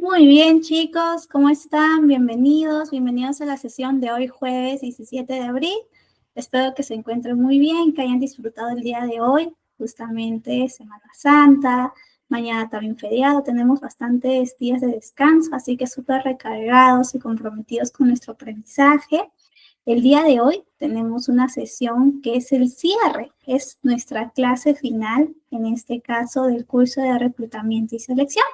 Muy bien, chicos, ¿cómo están? Bienvenidos a la sesión de hoy, jueves 17 de abril. Espero que se encuentren muy bien, que hayan disfrutado el día de hoy, justamente Semana Santa, mañana también feriado, tenemos bastantes días de descanso, así que súper recargados y comprometidos con nuestro aprendizaje. El día de hoy tenemos una sesión que es el cierre, es nuestra clase final, en este caso del curso de reclutamiento y selección.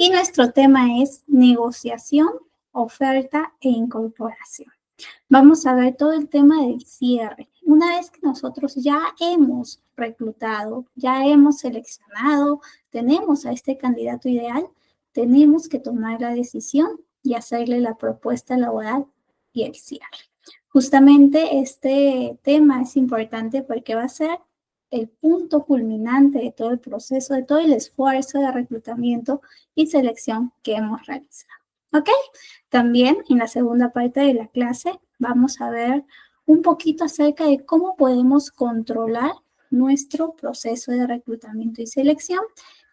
Y nuestro tema es negociación, oferta e incorporación. Vamos a ver todo el tema del cierre. Una vez que nosotros ya hemos reclutado, ya hemos seleccionado, tenemos a este candidato ideal, tenemos que tomar la decisión y hacerle la propuesta laboral y el cierre. Justamente este tema es importante porque va a ser el punto culminante de todo el proceso, de todo el esfuerzo de reclutamiento y selección que hemos realizado. ¿Ok? También en la segunda parte de la clase vamos a ver un poquito acerca de cómo podemos controlar nuestro proceso de reclutamiento y selección,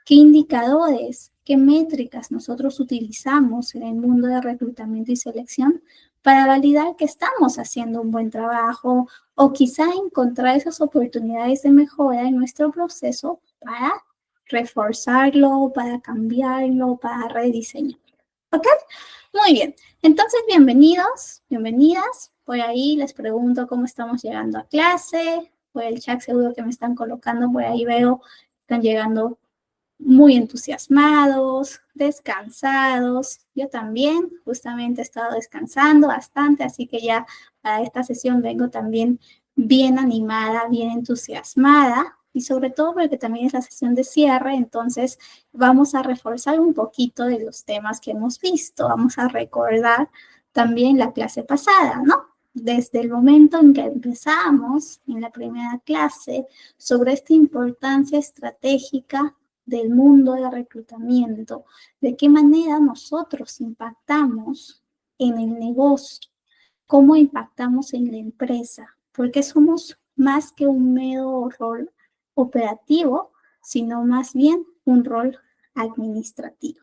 qué indicadores, qué métricas nosotros utilizamos en el mundo de reclutamiento y selección para validar que estamos haciendo un buen trabajo o quizá encontrar esas oportunidades de mejora en nuestro proceso para reforzarlo, para cambiarlo, para rediseñarlo. ¿Ok? Muy bien. Entonces, bienvenidos, bienvenidas. Por ahí les pregunto cómo estamos llegando a clase. Por el chat seguro que me están colocando, por ahí veo que están llegando muy entusiasmados, descansados. Yo también justamente he estado descansando bastante, así que ya para esta sesión vengo también bien animada, bien entusiasmada y sobre todo porque también es la sesión de cierre, entonces vamos a reforzar un poquito de los temas que hemos visto, vamos a recordar también la clase pasada, ¿no? Desde el momento en que empezamos en la primera clase sobre esta importancia estratégica del mundo de reclutamiento, de qué manera nosotros impactamos en el negocio, cómo impactamos en la empresa, porque somos más que un mero rol operativo, sino más bien un rol administrativo,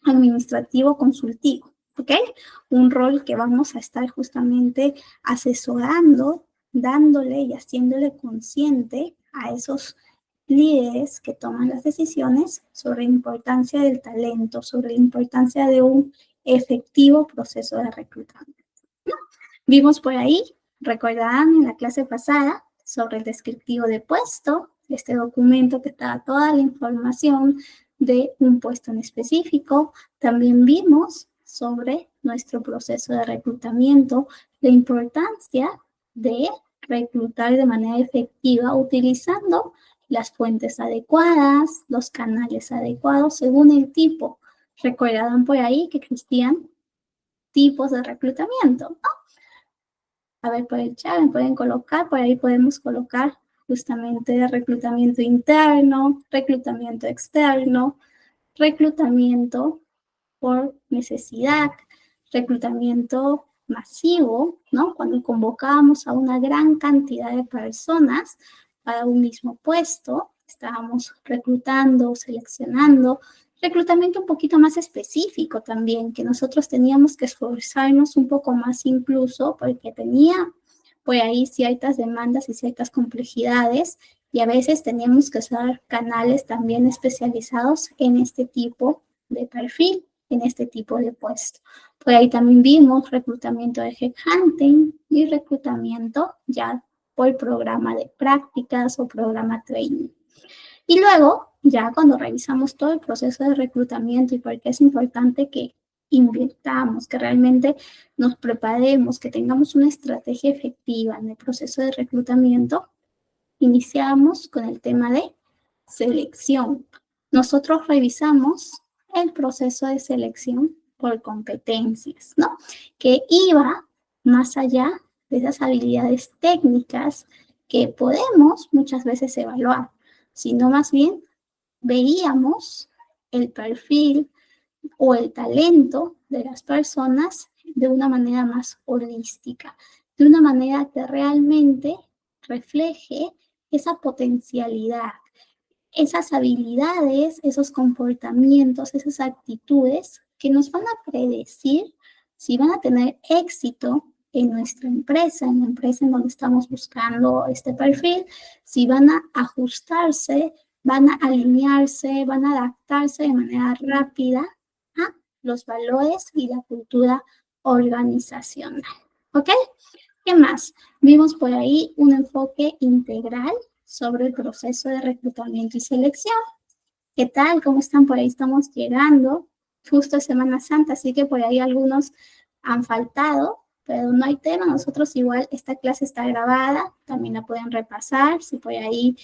administrativo consultivo, ¿ok? Un rol que vamos a estar justamente asesorando, dándole y haciéndole consciente a esos líderes que toman las decisiones sobre la importancia del talento, sobre la importancia de un efectivo proceso de reclutamiento. ¿No? Vimos por ahí, recordarán en la clase pasada, sobre el descriptivo de puesto, este documento que da toda la información de un puesto en específico. También vimos sobre nuestro proceso de reclutamiento, la importancia de reclutar de manera efectiva utilizando las fuentes adecuadas, los canales adecuados según el tipo. Recordarán por ahí que existían tipos de reclutamiento, ¿no? A ver, por el chat me pueden colocar, por ahí podemos colocar justamente reclutamiento interno, reclutamiento externo, reclutamiento por necesidad, reclutamiento masivo, ¿no? Cuando convocábamos a una gran cantidad de personas para un mismo puesto, estábamos reclutando, seleccionando, reclutamiento un poquito más específico también, que nosotros teníamos que esforzarnos un poco más incluso porque tenía por ahí ciertas demandas y ciertas complejidades y a veces teníamos que usar canales también especializados en este tipo de perfil, en este tipo de puesto. Por ahí también vimos reclutamiento de headhunting y reclutamiento ya por programa de prácticas o programa training. Y luego, ya cuando revisamos todo el proceso de reclutamiento y por qué es importante que invirtamos, que realmente nos preparemos, que tengamos una estrategia efectiva en el proceso de reclutamiento, iniciamos con el tema de selección. Nosotros revisamos el proceso de selección por competencias, ¿no? Que iba más allá de esas habilidades técnicas que podemos muchas veces evaluar, sino más bien veíamos el perfil o el talento de las personas de una manera más holística, de una manera que realmente refleje esa potencialidad, esas habilidades, esos comportamientos, esas actitudes que nos van a predecir si van a tener éxito en nuestra empresa, en la empresa en donde estamos buscando este perfil, si van a ajustarse, van a alinearse, van a adaptarse de manera rápida a los valores y la cultura organizacional. ¿Ok? ¿Qué más? Vimos por ahí un enfoque integral sobre el proceso de reclutamiento y selección. ¿Qué tal? ¿Cómo están? Por ahí estamos llegando justo a Semana Santa, así que por ahí algunos han faltado, pero no hay tema. Nosotros igual, esta clase está grabada, también la pueden repasar. Si por ahí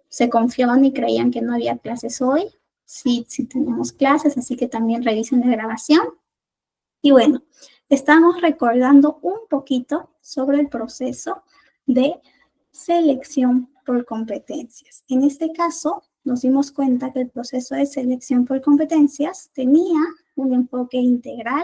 se confiaban y creían que no había clases hoy, sí, sí tenemos clases, así que también revisen la grabación. Y bueno, estamos recordando un poquito sobre el proceso de selección por competencias. En este caso, nos dimos cuenta que el proceso de selección por competencias tenía un enfoque integral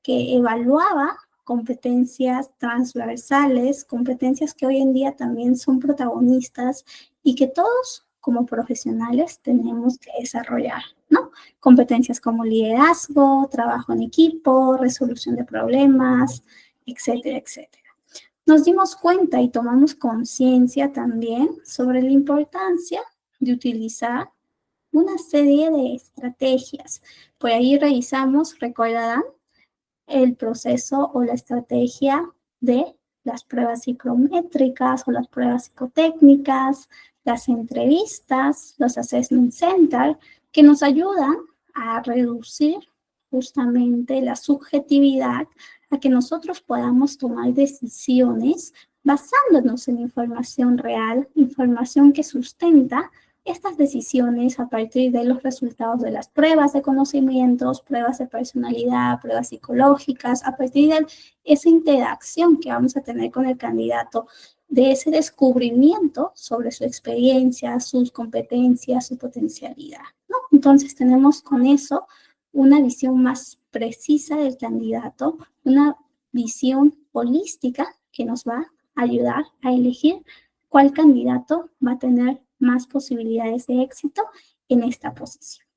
que evaluaba competencias transversales, competencias que hoy en día también son protagonistas y que todos como profesionales tenemos que desarrollar, ¿no? Competencias como liderazgo, trabajo en equipo, resolución de problemas, etcétera, etcétera. Nos dimos cuenta y tomamos conciencia también sobre la importancia de utilizar una serie de estrategias. Por ahí revisamos, recordarán, el proceso o la estrategia de las pruebas psicométricas o las pruebas psicotécnicas, las entrevistas, los assessment centers, que nos ayudan a reducir justamente la subjetividad, a que nosotros podamos tomar decisiones basándonos en información real, información que sustenta estas decisiones a partir de los resultados de las pruebas de conocimientos, pruebas de personalidad, pruebas psicológicas, a partir de esa interacción que vamos a tener con el candidato, de ese descubrimiento sobre su experiencia, sus competencias, su potencialidad, ¿no? Entonces tenemos con eso una visión más precisa del candidato, una visión holística que nos va a ayudar a elegir cuál candidato va a tener más posibilidades de éxito en esta posición.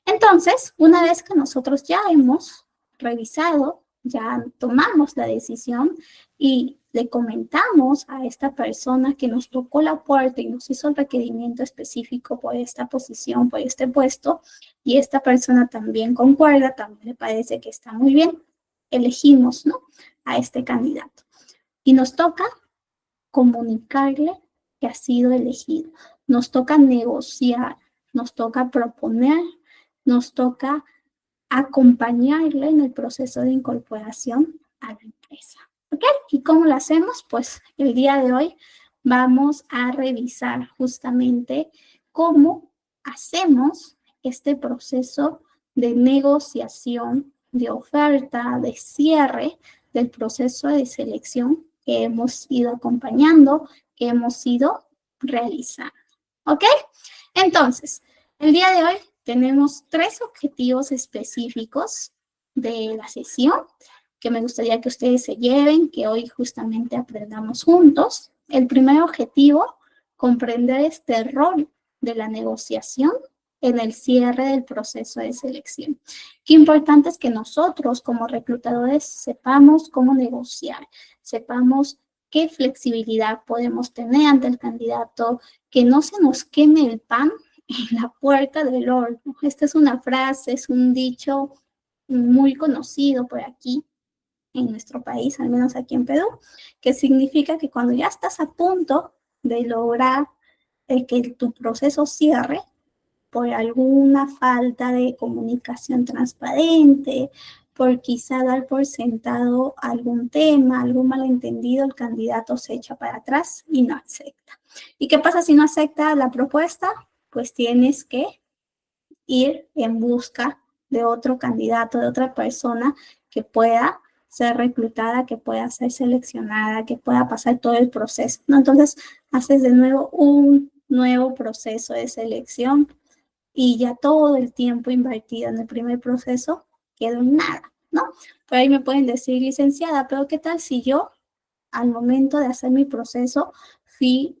Entonces, una vez que nosotros ya hemos revisado, ya tomamos la decisión y le comentamos a esta persona que nos tocó la puerta y nos hizo el requerimiento específico por esta posición, por este puesto, y esta persona también concuerda, también le parece que está muy bien, elegimos, ¿no?, a este candidato. Y nos toca comunicarle que ha sido elegido. Nos toca negociar, nos toca proponer, nos toca acompañarle en el proceso de incorporación a la empresa. ¿Ok? ¿Y cómo lo hacemos? Pues el día de hoy vamos a revisar justamente cómo hacemos este proceso de negociación, de oferta, de cierre del proceso de selección que hemos ido acompañando, que hemos ido realizando. ¿Ok? Entonces, el día de hoy tenemos 3 objetivos específicos de la sesión que me gustaría que ustedes se lleven, que hoy justamente aprendamos juntos. El primer objetivo, comprender este rol de la negociación en el cierre del proceso de selección. Qué importante es que nosotros como reclutadores sepamos cómo negociar, sepamos qué flexibilidad podemos tener ante el candidato, que no se nos queme el pan en la puerta del horno. Esta es una frase, es un dicho muy conocido por aquí en nuestro país, al menos aquí en Perú, que significa que cuando ya estás a punto de lograr que tu proceso cierre, por alguna falta de comunicación transparente, por quizá dar por sentado algún tema, algún malentendido, el candidato se echa para atrás y no acepta. ¿Y qué pasa si no acepta la propuesta? Pues tienes que ir en busca de otro candidato, de otra persona que pueda ser reclutada, que pueda ser seleccionada, que pueda pasar todo el proceso, ¿no? Entonces, haces de nuevo un nuevo proceso de selección y ya todo el tiempo invertido en el primer proceso quedó en nada, ¿no? Por ahí me pueden decir, licenciada, pero ¿qué tal si yo, al momento de hacer mi proceso, fui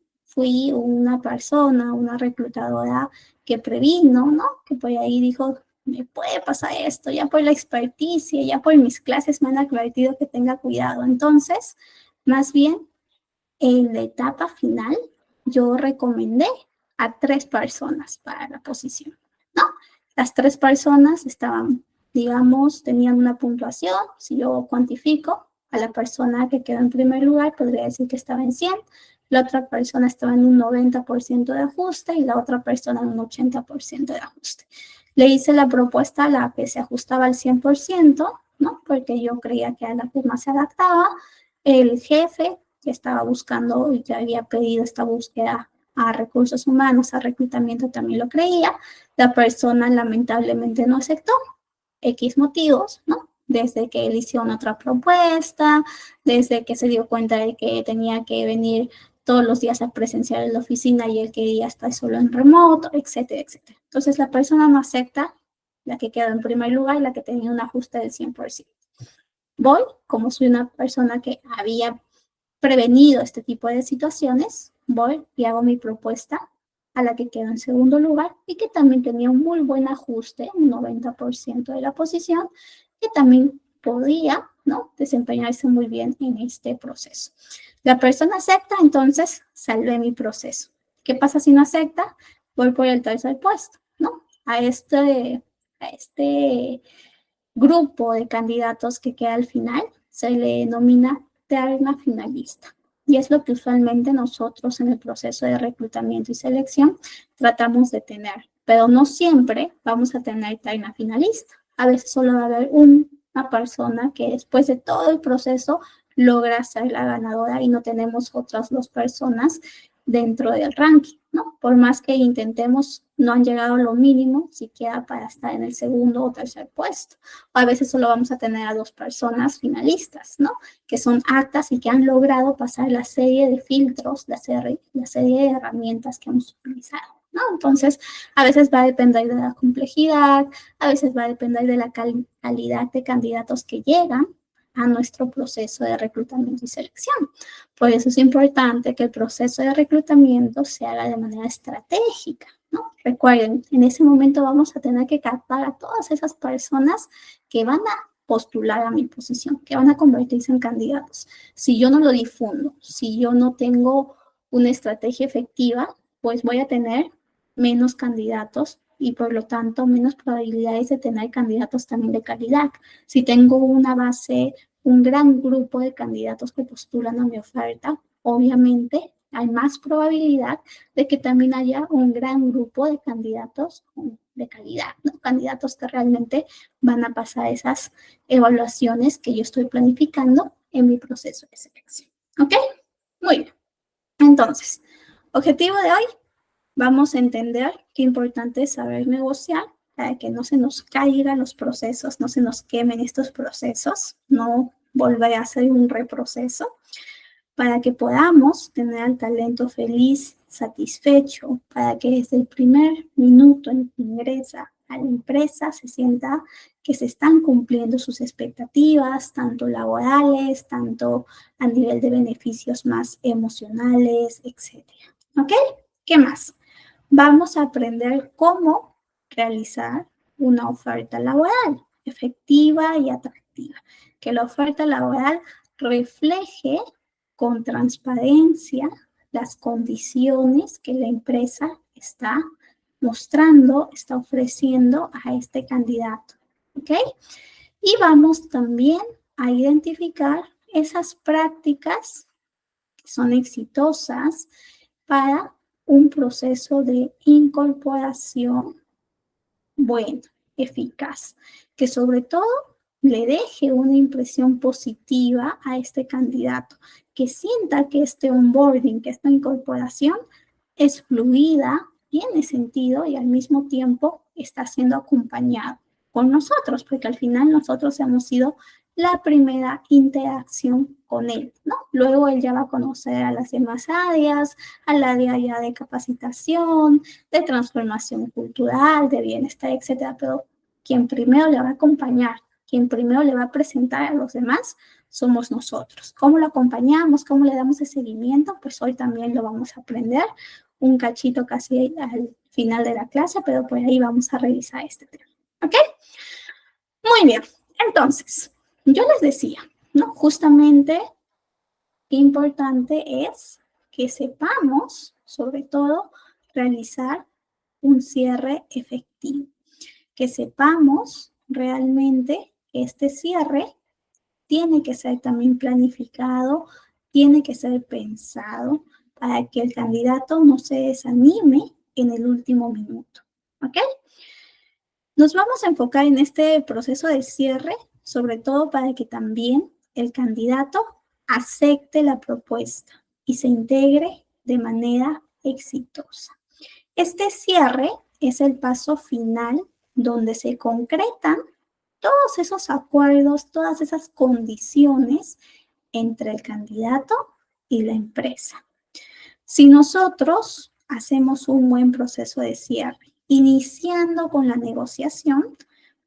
una persona, una reclutadora que previno, ¿no? Que por ahí dijo, me puede pasar esto, ya por la experticia, ya por mis clases me han advertido que tenga cuidado. Entonces, más bien, en la etapa final, yo recomendé a 3 personas para la posición, ¿no? Las 3 personas estaban, digamos, tenían una puntuación. Si yo cuantifico a la persona que quedó en primer lugar, podría decir que estaba en 100. La otra persona estaba en un 90% de ajuste y la otra persona en un 80% de ajuste. Le hice la propuesta a la que se ajustaba al 100%, ¿no? Porque yo creía que a la que más se adaptaba. El jefe que estaba buscando y que había pedido esta búsqueda a recursos humanos, a reclutamiento, también lo creía. La persona lamentablemente no aceptó, X motivos, ¿no? Desde que él hizo una otra propuesta, desde que se dio cuenta de que tenía que venir todos los días a presenciar en la oficina y él quería estar solo en remoto, etcétera, etcétera. Entonces la persona no acepta, la que quedó en primer lugar, la que tenía un ajuste del 100%. Voy, como soy una persona que había prevenido este tipo de situaciones, voy y hago mi propuesta a la que quedó en segundo lugar y que también tenía un muy buen ajuste, un 90% de la posición, que también podía, ¿no?, desempeñarse muy bien en este proceso. La persona acepta, entonces salvé mi proceso. ¿Qué pasa si no acepta? Voy por el tercer puesto, ¿no? A este grupo de candidatos que queda al final se le denomina terna finalista. Y es lo que usualmente nosotros en el proceso de reclutamiento y selección tratamos de tener. Pero no siempre vamos a tener terna finalista. A veces solo va a haber una persona que después de todo el proceso logra ser la ganadora y no tenemos otras 2 personas dentro del ranking, ¿no? Por más que intentemos, no han llegado a lo mínimo siquiera para estar en el segundo o tercer puesto. O a veces solo vamos a tener a 2 personas finalistas, ¿no? Que son aptas y que han logrado pasar la serie de filtros, la serie de herramientas que hemos utilizado, ¿no? Entonces, a veces va a depender de la complejidad, a veces va a depender de la calidad de candidatos que llegan a nuestro proceso de reclutamiento y selección. Por eso es importante que el proceso de reclutamiento se haga de manera estratégica, ¿no? Recuerden, en ese momento vamos a tener que captar a todas esas personas que van a postular a mi posición, que van a convertirse en candidatos. Si yo no lo difundo, si yo no tengo una estrategia efectiva, pues voy a tener menos candidatos y por lo tanto menos probabilidades de tener candidatos también de calidad. Si tengo una base, un gran grupo de candidatos que postulan a mi oferta, obviamente hay más probabilidad de que también haya un gran grupo de candidatos de calidad, ¿no? Candidatos que realmente van a pasar esas evaluaciones que yo estoy planificando en mi proceso de selección. ¿Ok? Muy bien. Entonces, objetivo de hoy, vamos a entender qué importante es saber negociar para que no se nos caigan los procesos, no se nos quemen estos procesos, no volver a hacer un reproceso, para que podamos tener al talento feliz, satisfecho, para que desde el primer minuto en que ingresa a la empresa se sienta que se están cumpliendo sus expectativas, tanto laborales, tanto a nivel de beneficios más emocionales, etc. ¿Ok? ¿Qué más? Vamos a aprender cómo realizar una oferta laboral efectiva y atractiva. Que la oferta laboral refleje con transparencia las condiciones que la empresa está mostrando, está ofreciendo a este candidato. ¿Ok? Y vamos también a identificar esas prácticas que son exitosas para un proceso de incorporación bueno, eficaz, que sobre todo le deje una impresión positiva a este candidato, que sienta que este onboarding, que esta incorporación es fluida, tiene sentido y al mismo tiempo está siendo acompañado con nosotros, porque al final nosotros hemos sido la primera interacción con él, ¿no? Luego él ya va a conocer a las demás áreas, al área ya de capacitación, de transformación cultural, de bienestar, etcétera, pero quien primero le va a acompañar, quien primero le va a presentar a los demás, somos nosotros. ¿Cómo lo acompañamos? ¿Cómo le damos ese seguimiento? Pues hoy también lo vamos a aprender, un cachito casi al final de la clase, pero por ahí vamos a revisar este tema. ¿Ok? Muy bien. Entonces, yo les decía, ¿no? Justamente, qué importante es que sepamos, sobre todo, realizar un cierre efectivo. Que sepamos realmente que este cierre tiene que ser también planificado, tiene que ser pensado para que el candidato no se desanime en el último minuto. ¿Ok? Nos vamos a enfocar en este proceso de cierre, sobre todo para que también el candidato acepte la propuesta y se integre de manera exitosa. Este cierre es el paso final donde se concretan todos esos acuerdos, todas esas condiciones entre el candidato y la empresa. Si nosotros hacemos un buen proceso de cierre, iniciando con la negociación,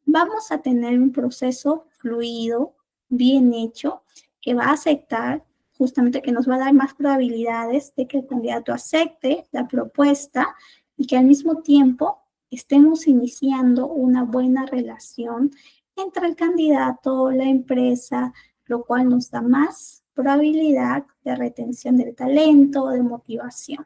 vamos a tener un proceso fluido, bien hecho, que va a aceptar, justamente que nos va a dar más probabilidades de que el candidato acepte la propuesta y que al mismo tiempo estemos iniciando una buena relación entre el candidato, la empresa, lo cual nos da más probabilidad de retención del talento, de motivación.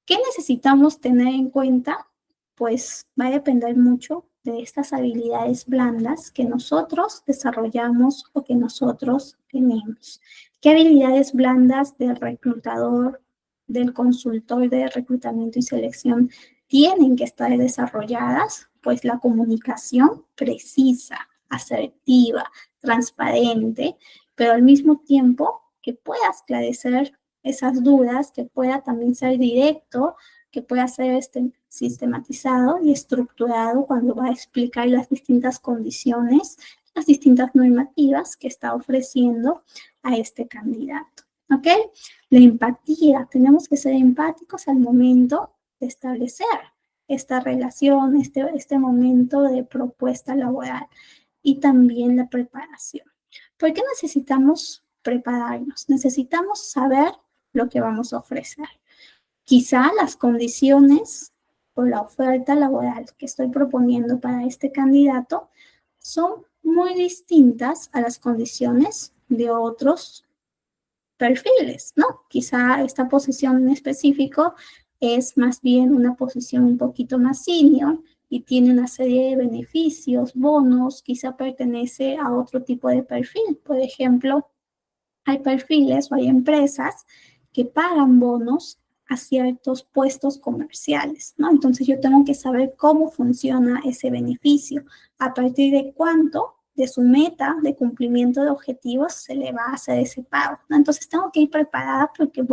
¿Qué necesitamos tener en cuenta? Pues va a depender mucho de estas habilidades blandas que nosotros desarrollamos o que nosotros tenemos. ¿Qué habilidades blandas del reclutador, del consultor de reclutamiento y selección tienen que estar desarrolladas? Pues la comunicación precisa, asertiva, transparente, pero al mismo tiempo que pueda esclarecer esas dudas, que pueda también ser directo, que pueda ser sistematizado y estructurado cuando va a explicar las distintas condiciones, las distintas normativas que está ofreciendo a este candidato. ¿Ok? La empatía, tenemos que ser empáticos al momento de establecer esta relación, este momento de propuesta laboral y también la preparación. ¿Por qué necesitamos prepararnos? Necesitamos saber lo que vamos a ofrecer. Quizá las condiciones o la oferta laboral que estoy proponiendo para este candidato son muy distintas a las condiciones de otros perfiles, ¿no? Quizá esta posición en específico es más bien una posición un poquito más senior y tiene una serie de beneficios, bonos, quizá pertenece a otro tipo de perfil. Por ejemplo, hay perfiles o hay empresas que pagan bonos a ciertos puestos comerciales, ¿no? Entonces yo tengo que saber cómo funciona ese beneficio, a partir de cuánto de su meta de cumplimiento de objetivos se le va a hacer ese pago, ¿no? Entonces tengo que ir preparada porque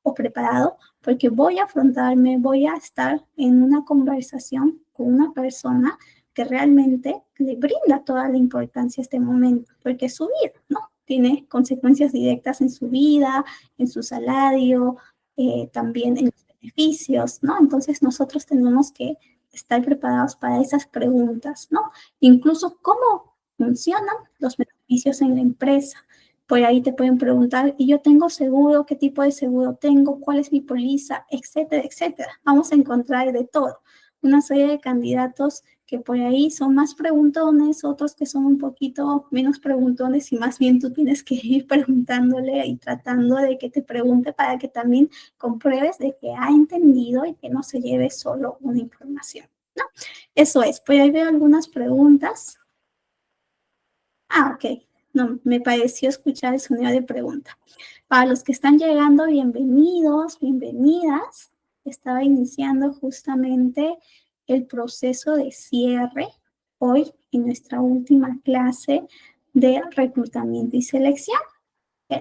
o preparado, porque voy a afrontarme, voy a estar en una conversación con una persona que realmente le brinda toda la importancia a este momento, porque es su vida, ¿no? Tiene consecuencias directas en su vida, en su salario, también en los beneficios, ¿no? Entonces nosotros tenemos que estar preparados para esas preguntas, ¿no? Incluso cómo funcionan los beneficios en la empresa. Por ahí te pueden preguntar, ¿y yo tengo seguro? ¿Qué tipo de seguro tengo? ¿Cuál es mi póliza? Etcétera, etcétera. Vamos a encontrar de todo. Una serie de candidatos que por ahí son más preguntones, otros que son un poquito menos preguntones y más bien tú tienes que ir preguntándole y tratando de que te pregunte para que también compruebes de que ha entendido y que no se lleve solo una información, ¿no? Eso es, pues ahí veo algunas preguntas. Ok, no, me pareció escuchar el sonido de pregunta. Para los que están llegando, bienvenidos, bienvenidas. Estaba iniciando justamente el proceso de cierre hoy en nuestra última clase de reclutamiento y selección.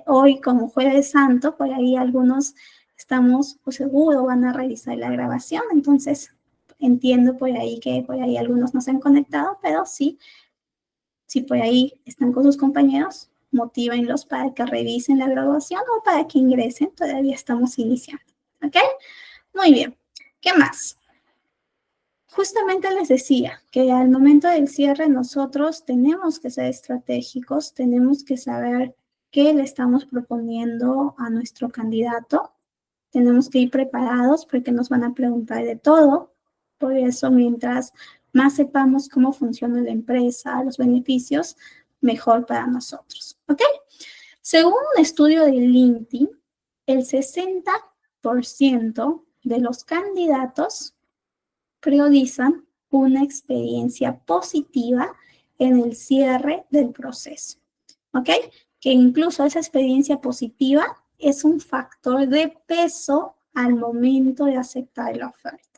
Hoy, como Jueves Santo, por ahí algunos estamos, pues seguro, van a realizar la grabación. Entonces, entiendo por ahí que por ahí algunos no se han conectado, pero sí, si por ahí están con sus compañeros, motívenlos para que revisen la graduación o para que ingresen. Todavía estamos iniciando. ¿Ok? Muy bien. ¿Qué más? Justamente les decía que al momento del cierre nosotros tenemos que ser estratégicos, tenemos que saber qué le estamos proponiendo a nuestro candidato. Tenemos que ir preparados porque nos van a preguntar de todo. Por eso, mientras más sepamos cómo funciona la empresa, los beneficios, mejor para nosotros, ¿ok? Según un estudio de LinkedIn, el 60% de los candidatos priorizan una experiencia positiva en el cierre del proceso, ¿ok? Que incluso esa experiencia positiva es un factor de peso al momento de aceptar la oferta.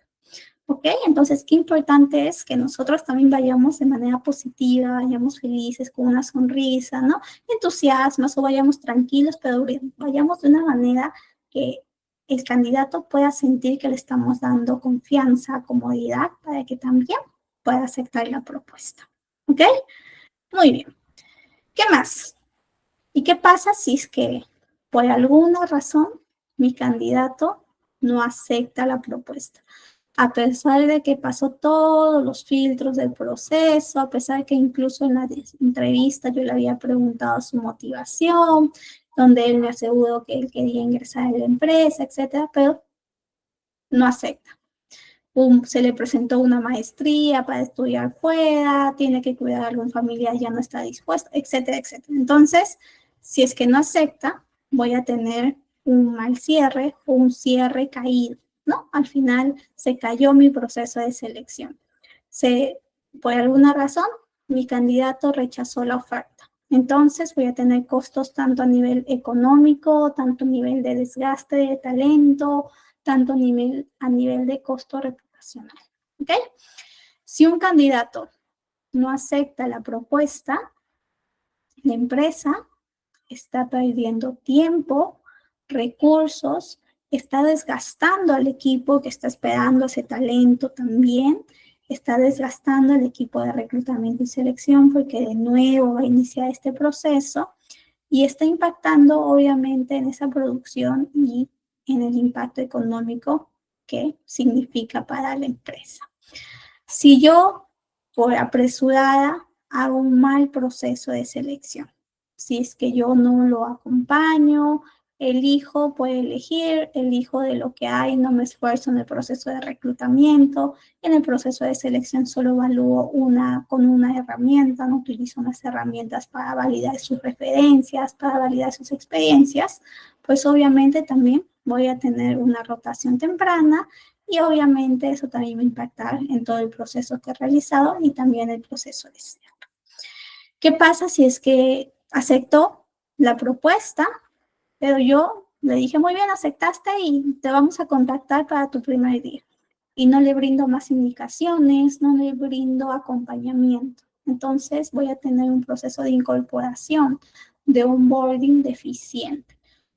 ¿Ok? Entonces, qué importante es que nosotros también vayamos de manera positiva, vayamos felices, con una sonrisa, ¿no? Entusiasmas o vayamos tranquilos, pero vayamos de una manera que el candidato pueda sentir que le estamos dando confianza, comodidad, para que también pueda aceptar la propuesta. ¿Ok? Muy bien. ¿Qué más? ¿Y qué pasa si es que por alguna razón mi candidato no acepta la propuesta? A pesar de que pasó todos los filtros del proceso, a pesar de que incluso en la entrevista yo le había preguntado su motivación, donde él me aseguró que él quería ingresar en la empresa, etcétera, pero no acepta. Se le presentó una maestría para estudiar fuera, tiene que cuidar a algún familiar, ya no está dispuesto, etcétera, etcétera. Entonces, si es que no acepta, voy a tener un mal cierre o un cierre caído, ¿no? Al final se cayó mi proceso de selección. Por alguna razón, mi candidato rechazó la oferta. Entonces voy a tener costos tanto a nivel económico, tanto a nivel de desgaste de talento, tanto a nivel de costo reputacional. ¿Ok? Si un candidato no acepta la propuesta, la empresa está perdiendo tiempo, recursos, está desgastando al equipo que está esperando ese talento también, está desgastando al equipo de reclutamiento y selección porque de nuevo va a iniciar este proceso y está impactando obviamente en esa producción y en el impacto económico que significa para la empresa. Si yo, por apresurada, hago un mal proceso de selección, si es que yo no lo acompaño, elijo, puede elegir, elijo de lo que hay, no me esfuerzo en el proceso de reclutamiento, en el proceso de selección solo evalúo con una herramienta, no utilizo unas herramientas para validar sus referencias, para validar sus experiencias, pues obviamente también voy a tener una rotación temprana y obviamente eso también va a impactar en todo el proceso que he realizado y también el proceso de cierre. ¿Qué pasa si es que aceptó la propuesta, pero yo le dije, muy bien, aceptaste y te vamos a contactar para tu primer día? Y no le brindo más indicaciones, no le brindo acompañamiento. Entonces voy a tener un proceso de incorporación, de onboarding deficiente,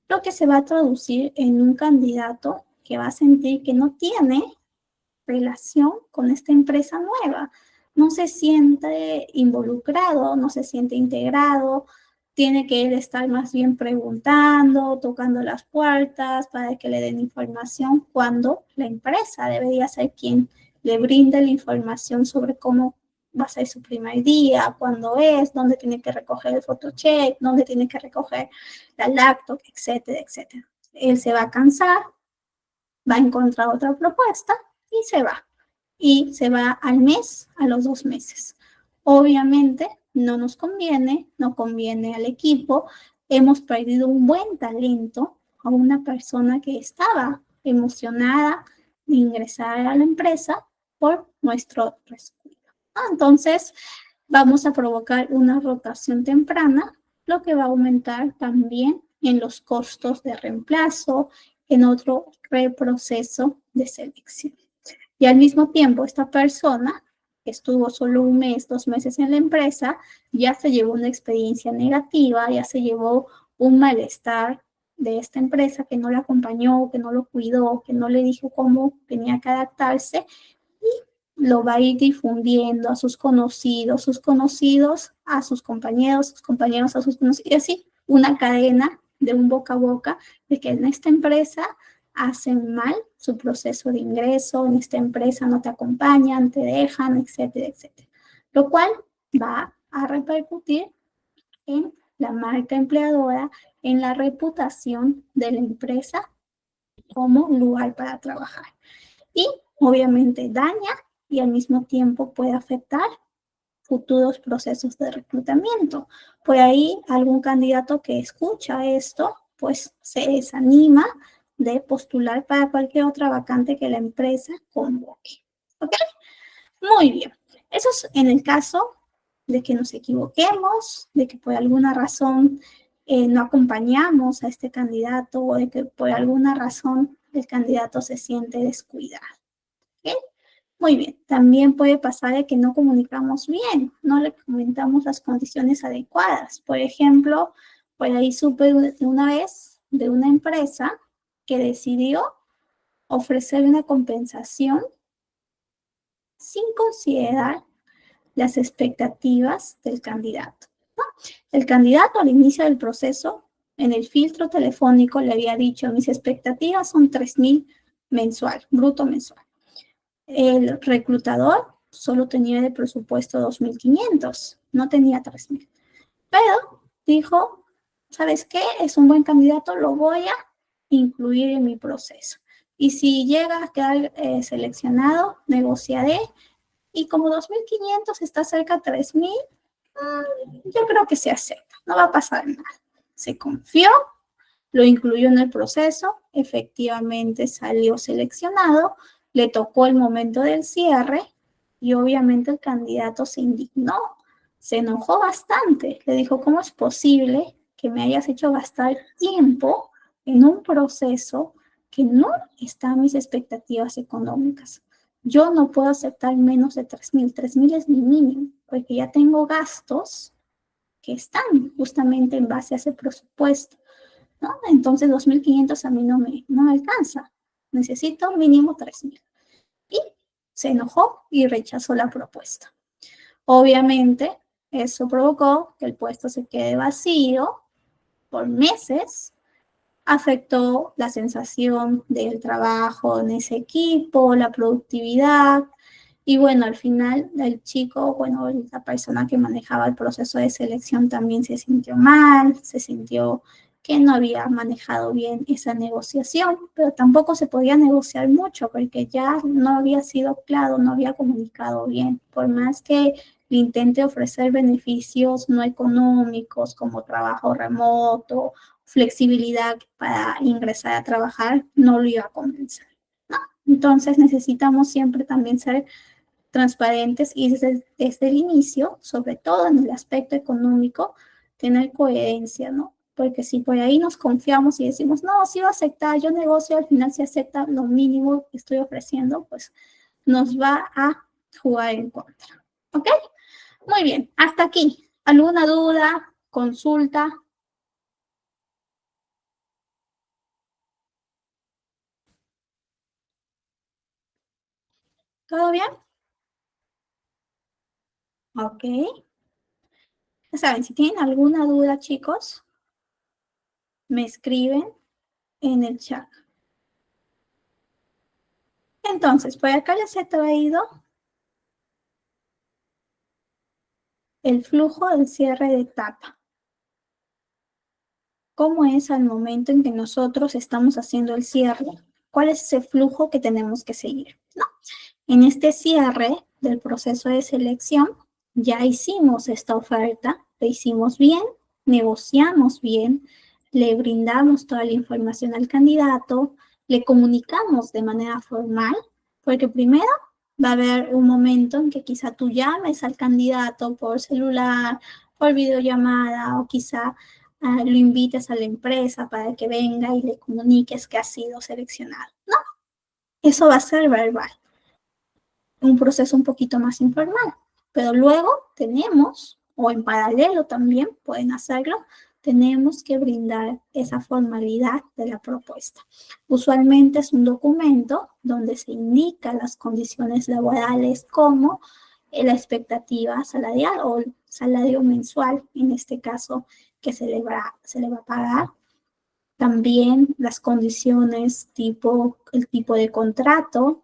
lo que se va a traducir en un candidato que va a sentir que no tiene relación con esta empresa nueva. No se siente involucrado, no se siente integrado, tiene que él estar más bien preguntando, tocando las puertas para que le den información, cuando la empresa debería ser quien le brinde la información sobre cómo va a ser su primer día, cuándo es, dónde tiene que recoger el photocheck, dónde tiene que recoger la laptop, etcétera, etcétera. Él se va a cansar, va a encontrar otra propuesta y se va. Y se va al mes, a los 2 meses. Obviamente no nos conviene, no conviene al equipo. Hemos perdido un buen talento, a una persona que estaba emocionada de ingresar a la empresa por nuestro respeto. Entonces, vamos a provocar una rotación temprana, lo que va a aumentar también en los costos de reemplazo, en otro reproceso de selección. Y al mismo tiempo, esta persona que estuvo solo 1 mes, 2 meses en la empresa, ya se llevó una experiencia negativa, ya se llevó un malestar de esta empresa que no la acompañó, que no lo cuidó, que no le dijo cómo tenía que adaptarse, y lo va a ir difundiendo a sus conocidos a sus compañeros a sus conocidos, y así una cadena de un boca a boca de que en esta empresa hacen mal su proceso de ingreso, en esta empresa no te acompañan, te dejan, etcétera, etcétera. Lo cual va a repercutir en la marca empleadora, en la reputación de la empresa como lugar para trabajar. Y obviamente daña y al mismo tiempo puede afectar futuros procesos de reclutamiento. Por ahí algún candidato que escucha esto, pues se desanima de postular para cualquier otra vacante que la empresa convoque. ¿Ok? Muy bien. Eso es en el caso de que nos equivoquemos, de que por alguna razón no acompañamos a este candidato o de que por alguna razón el candidato se siente descuidado. ¿Ok? Muy bien, también puede pasar de que no comunicamos bien, no le comentamos las condiciones adecuadas. Por ejemplo, por ahí supe de una vez de una empresa que decidió ofrecer una compensación sin considerar las expectativas del candidato, ¿no? El candidato al inicio del proceso, en el filtro telefónico, le había dicho, mis expectativas son 3,000 mensual, bruto mensual. El reclutador solo tenía de presupuesto 2,500, no tenía 3,000. Pero dijo, ¿sabes qué? Es un buen candidato, lo voy a incluir en mi proceso. Y si llega a quedar seleccionado, negociaré. Y como 2,500 está cerca de 3,000, yo creo que se acepta, no va a pasar nada. Se confió, lo incluyó en el proceso, efectivamente salió seleccionado, le tocó el momento del cierre y obviamente el candidato se indignó, se enojó bastante, le dijo, ¿cómo es posible que me hayas hecho gastar tiempo en un proceso que no está a mis expectativas económicas? Yo no puedo aceptar menos de 3,000, 3,000 es mi mínimo, porque ya tengo gastos que están justamente en base a ese presupuesto, ¿no? Entonces 2,500 a mí no me alcanza, necesito mínimo 3,000. Y se enojó y rechazó la propuesta. Obviamente, eso provocó que el puesto se quede vacío por meses, afectó la sensación del trabajo en ese equipo, la productividad, y bueno, al final el chico, bueno, la persona que manejaba el proceso de selección también se sintió mal, se sintió que no había manejado bien esa negociación, pero tampoco se podía negociar mucho porque ya no había sido claro, no había comunicado bien. Por más que le intente ofrecer beneficios no económicos como trabajo remoto, flexibilidad para ingresar a trabajar, no lo iba a convencer, ¿no? Entonces necesitamos siempre también ser transparentes y desde el inicio, sobre todo en el aspecto económico, tener coherencia, ¿no? Porque si por ahí nos confiamos y decimos, no, sí va a aceptar, yo negocio, al final si acepta lo mínimo que estoy ofreciendo, pues nos va a jugar en contra. ¿Ok? Muy bien, hasta aquí. ¿Alguna duda? ¿Consulta? ¿Todo bien? Ok. Ya saben, si tienen alguna duda, chicos, me escriben en el chat. Entonces, por acá les he traído el flujo del cierre de etapa. ¿Cómo es al momento en que nosotros estamos haciendo el cierre? ¿Cuál es ese flujo que tenemos que seguir? ¿No? En este cierre del proceso de selección, ya hicimos esta oferta, lo hicimos bien, negociamos bien, le brindamos toda la información al candidato, le comunicamos de manera formal, porque primero va a haber un momento en que quizá tú llames al candidato por celular, por videollamada o quizá lo invites a la empresa para que venga y le comuniques que ha sido seleccionado, ¿no? Eso va a ser verbal, un proceso un poquito más informal. Pero luego tenemos, o en paralelo también pueden hacerlo, tenemos que brindar esa formalidad de la propuesta. Usualmente es un documento donde se indican las condiciones laborales como la expectativa salarial o el salario mensual, en este caso, que se le va a pagar. También las condiciones tipo, el tipo de contrato,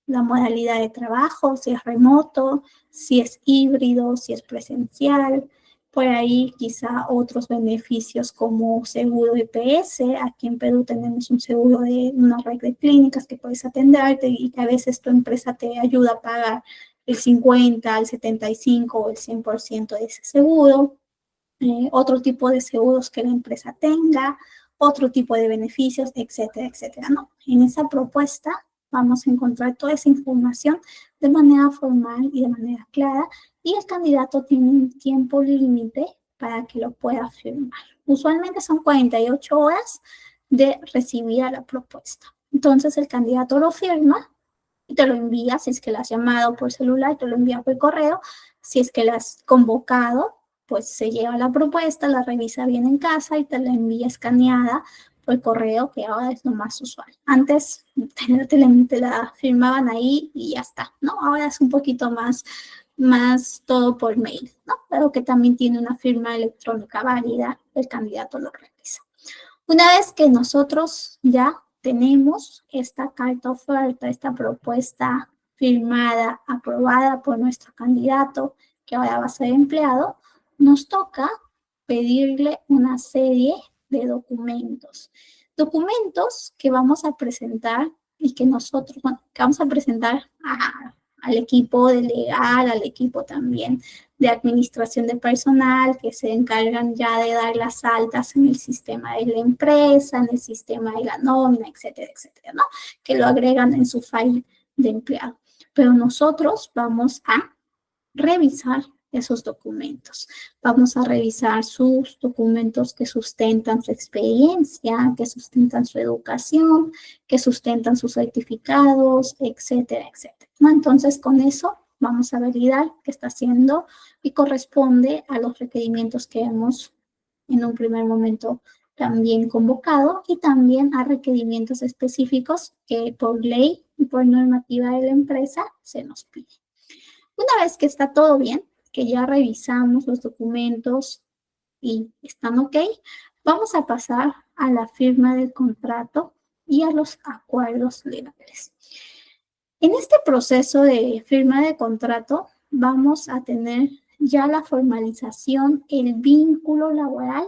la modalidad de trabajo, si es remoto, si es híbrido, si es presencial, Por ahí quizá otros beneficios como seguro EPS. Aquí en Perú tenemos un seguro de una red de clínicas que puedes atenderte y que a veces tu empresa te ayuda a pagar el 50, el 75 o el 100% de ese seguro. Otro tipo de seguros que la empresa tenga, otro tipo de beneficios, etcétera, etcétera, ¿no? En esa propuesta vamos a encontrar toda esa información de manera formal y de manera clara, y el candidato tiene un tiempo límite para que lo pueda firmar. Usualmente son 48 horas de recibir a la propuesta. Entonces el candidato lo firma y te lo envía, si es que la has llamado por celular, te lo envía por correo. Si es que la has convocado, pues se lleva la propuesta, la revisa bien en casa y te la envía escaneada por correo, que ahora es lo más usual. Antes te la firmaban ahí y ya está, ¿no? Ahora es un poquito más todo por mail, ¿no? Pero que también tiene una firma electrónica válida, el candidato lo revisa. Una vez que nosotros ya tenemos esta carta oferta, esta propuesta firmada, aprobada por nuestro candidato, que ahora va a ser empleado, nos toca pedirle una serie de documentos. Documentos que vamos a presentar y que nosotros, bueno, que vamos a presentar al equipo de legal, al equipo también de administración de personal, que se encargan ya de dar las altas en el sistema de la empresa, en el sistema de la nómina, etcétera, etcétera, ¿no? Que lo agregan en su file de empleado. Pero nosotros vamos a revisar esos documentos. Vamos a revisar sus documentos que sustentan su experiencia, que sustentan su educación, que sustentan sus certificados, etcétera, etcétera, ¿no? Entonces, con eso vamos a validar que está haciendo y corresponde a los requerimientos que hemos en un primer momento también convocado, y también a requerimientos específicos que por ley y por normativa de la empresa se nos pide. Una vez que está todo bien, que ya revisamos los documentos y están ok, vamos a pasar a la firma del contrato y a los acuerdos legales. En este proceso de firma de contrato vamos a tener ya la formalización, el vínculo laboral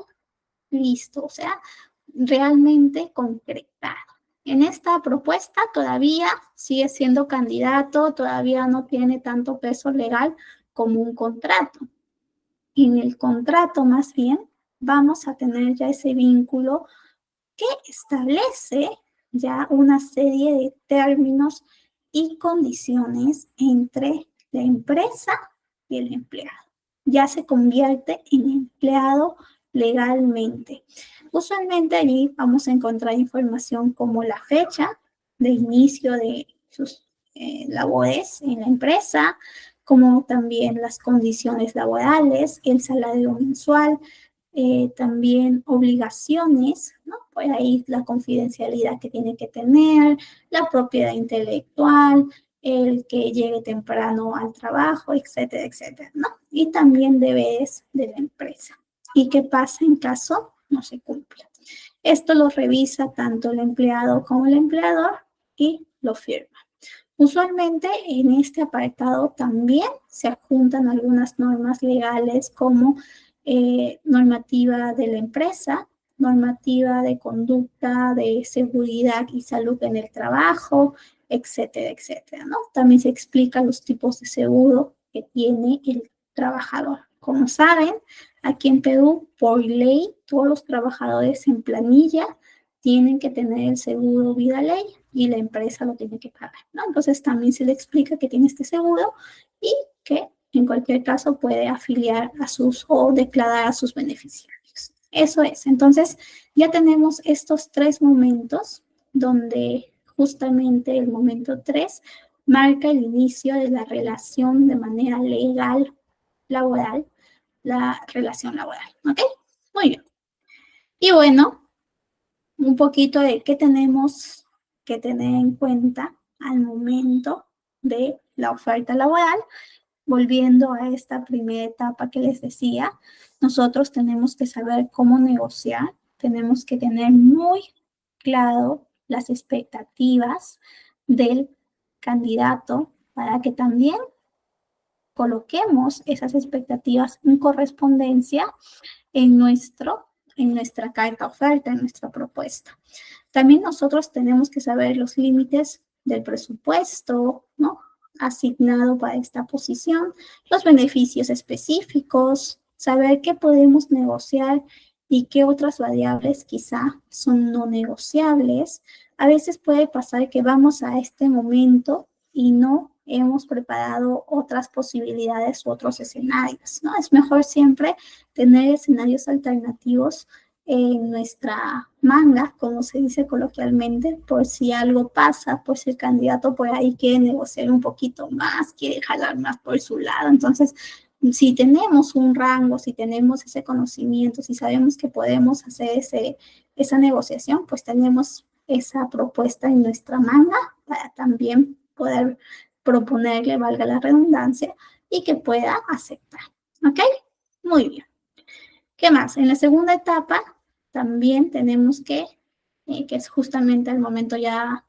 listo, o sea, realmente concretado. En esta propuesta todavía sigue siendo candidato, todavía no tiene tanto peso legal como un contrato. En el contrato, más bien, vamos a tener ya ese vínculo que establece ya una serie de términos y condiciones entre la empresa y el empleado. Ya se convierte en empleado legalmente. Usualmente allí vamos a encontrar información como la fecha de inicio de sus labores en la empresa, como también las condiciones laborales, el salario mensual, también obligaciones, ¿no? Por ahí la confidencialidad que tiene que tener, la propiedad intelectual, el que llegue temprano al trabajo, etcétera, etcétera, ¿no? Y también deberes de la empresa. ¿Y qué pasa en caso no se cumpla? Esto lo revisa tanto el empleado como el empleador y lo firma. Usualmente en este apartado también se adjuntan algunas normas legales como normativa de la empresa, normativa de conducta, de seguridad y salud en el trabajo, etcétera, etcétera, ¿no? También se explican los tipos de seguro que tiene el trabajador. Como saben, aquí en Perú, por ley, todos los trabajadores en planilla tienen que tener el seguro vida ley y la empresa lo tiene que pagar, ¿no? Entonces también se le explica que tiene este seguro y que en cualquier caso puede afiliar a sus o declarar a sus beneficiarios. Eso es. Entonces ya tenemos estos tres momentos donde justamente el momento 3 marca el inicio de la relación de manera legal, laboral, la relación laboral, ¿ok? Muy bien. Y bueno, un poquito de qué tenemos que tener en cuenta al momento de la oferta laboral. Volviendo a esta primera etapa que les decía, nosotros tenemos que saber cómo negociar, tenemos que tener muy claro las expectativas del candidato para que también coloquemos esas expectativas en correspondencia en nuestra carta oferta, en nuestra propuesta. También nosotros tenemos que saber los límites del presupuesto, ¿no?, asignado para esta posición, los beneficios específicos, saber qué podemos negociar y qué otras variables quizá son no negociables. A veces puede pasar que vamos a este momento y no hemos preparado otras posibilidades u otros escenarios, ¿no? Es mejor siempre tener escenarios alternativos en nuestra manga, como se dice coloquialmente, por si algo pasa, por si el candidato por ahí quiere negociar un poquito más, quiere jalar más por su lado. Entonces, si tenemos un rango, si tenemos ese conocimiento, si sabemos que podemos hacer esa negociación, pues tenemos esa propuesta en nuestra manga para también poder proponerle, valga la redundancia, y que pueda aceptar. ¿Ok? Muy bien. ¿Qué más? En la segunda etapa también tenemos que es justamente el momento ya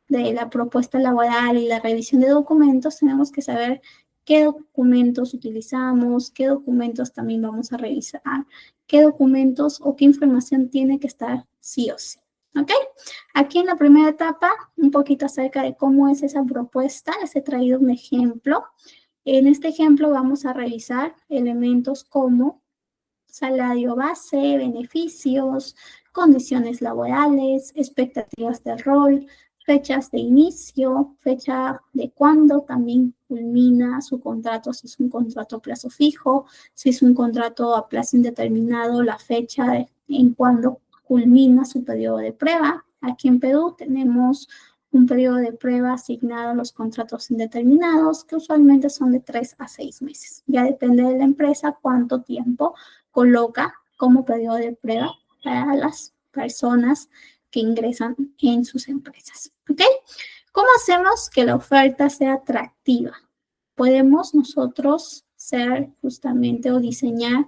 de la propuesta laboral y la revisión de documentos, tenemos que saber qué documentos utilizamos, qué documentos también vamos a revisar, qué documentos o qué información tiene que estar sí o sí. ¿Ok? Aquí en la primera etapa, un poquito acerca de cómo es esa propuesta, les he traído un ejemplo. En este ejemplo vamos a revisar elementos como salario base, beneficios, condiciones laborales, expectativas de rol, fechas de inicio, fecha de cuándo también culmina su contrato, si es un contrato a plazo fijo, si es un contrato a plazo indeterminado, la fecha en cuándo culmina su periodo de prueba. Aquí en Perú tenemos un periodo de prueba asignado a los contratos indeterminados, que usualmente son de 3 a 6 meses. Ya depende de la empresa cuánto tiempo coloca como periodo de prueba para las personas que ingresan en sus empresas. ¿Ok? ¿Cómo hacemos que la oferta sea atractiva? Podemos nosotros ser justamente o diseñar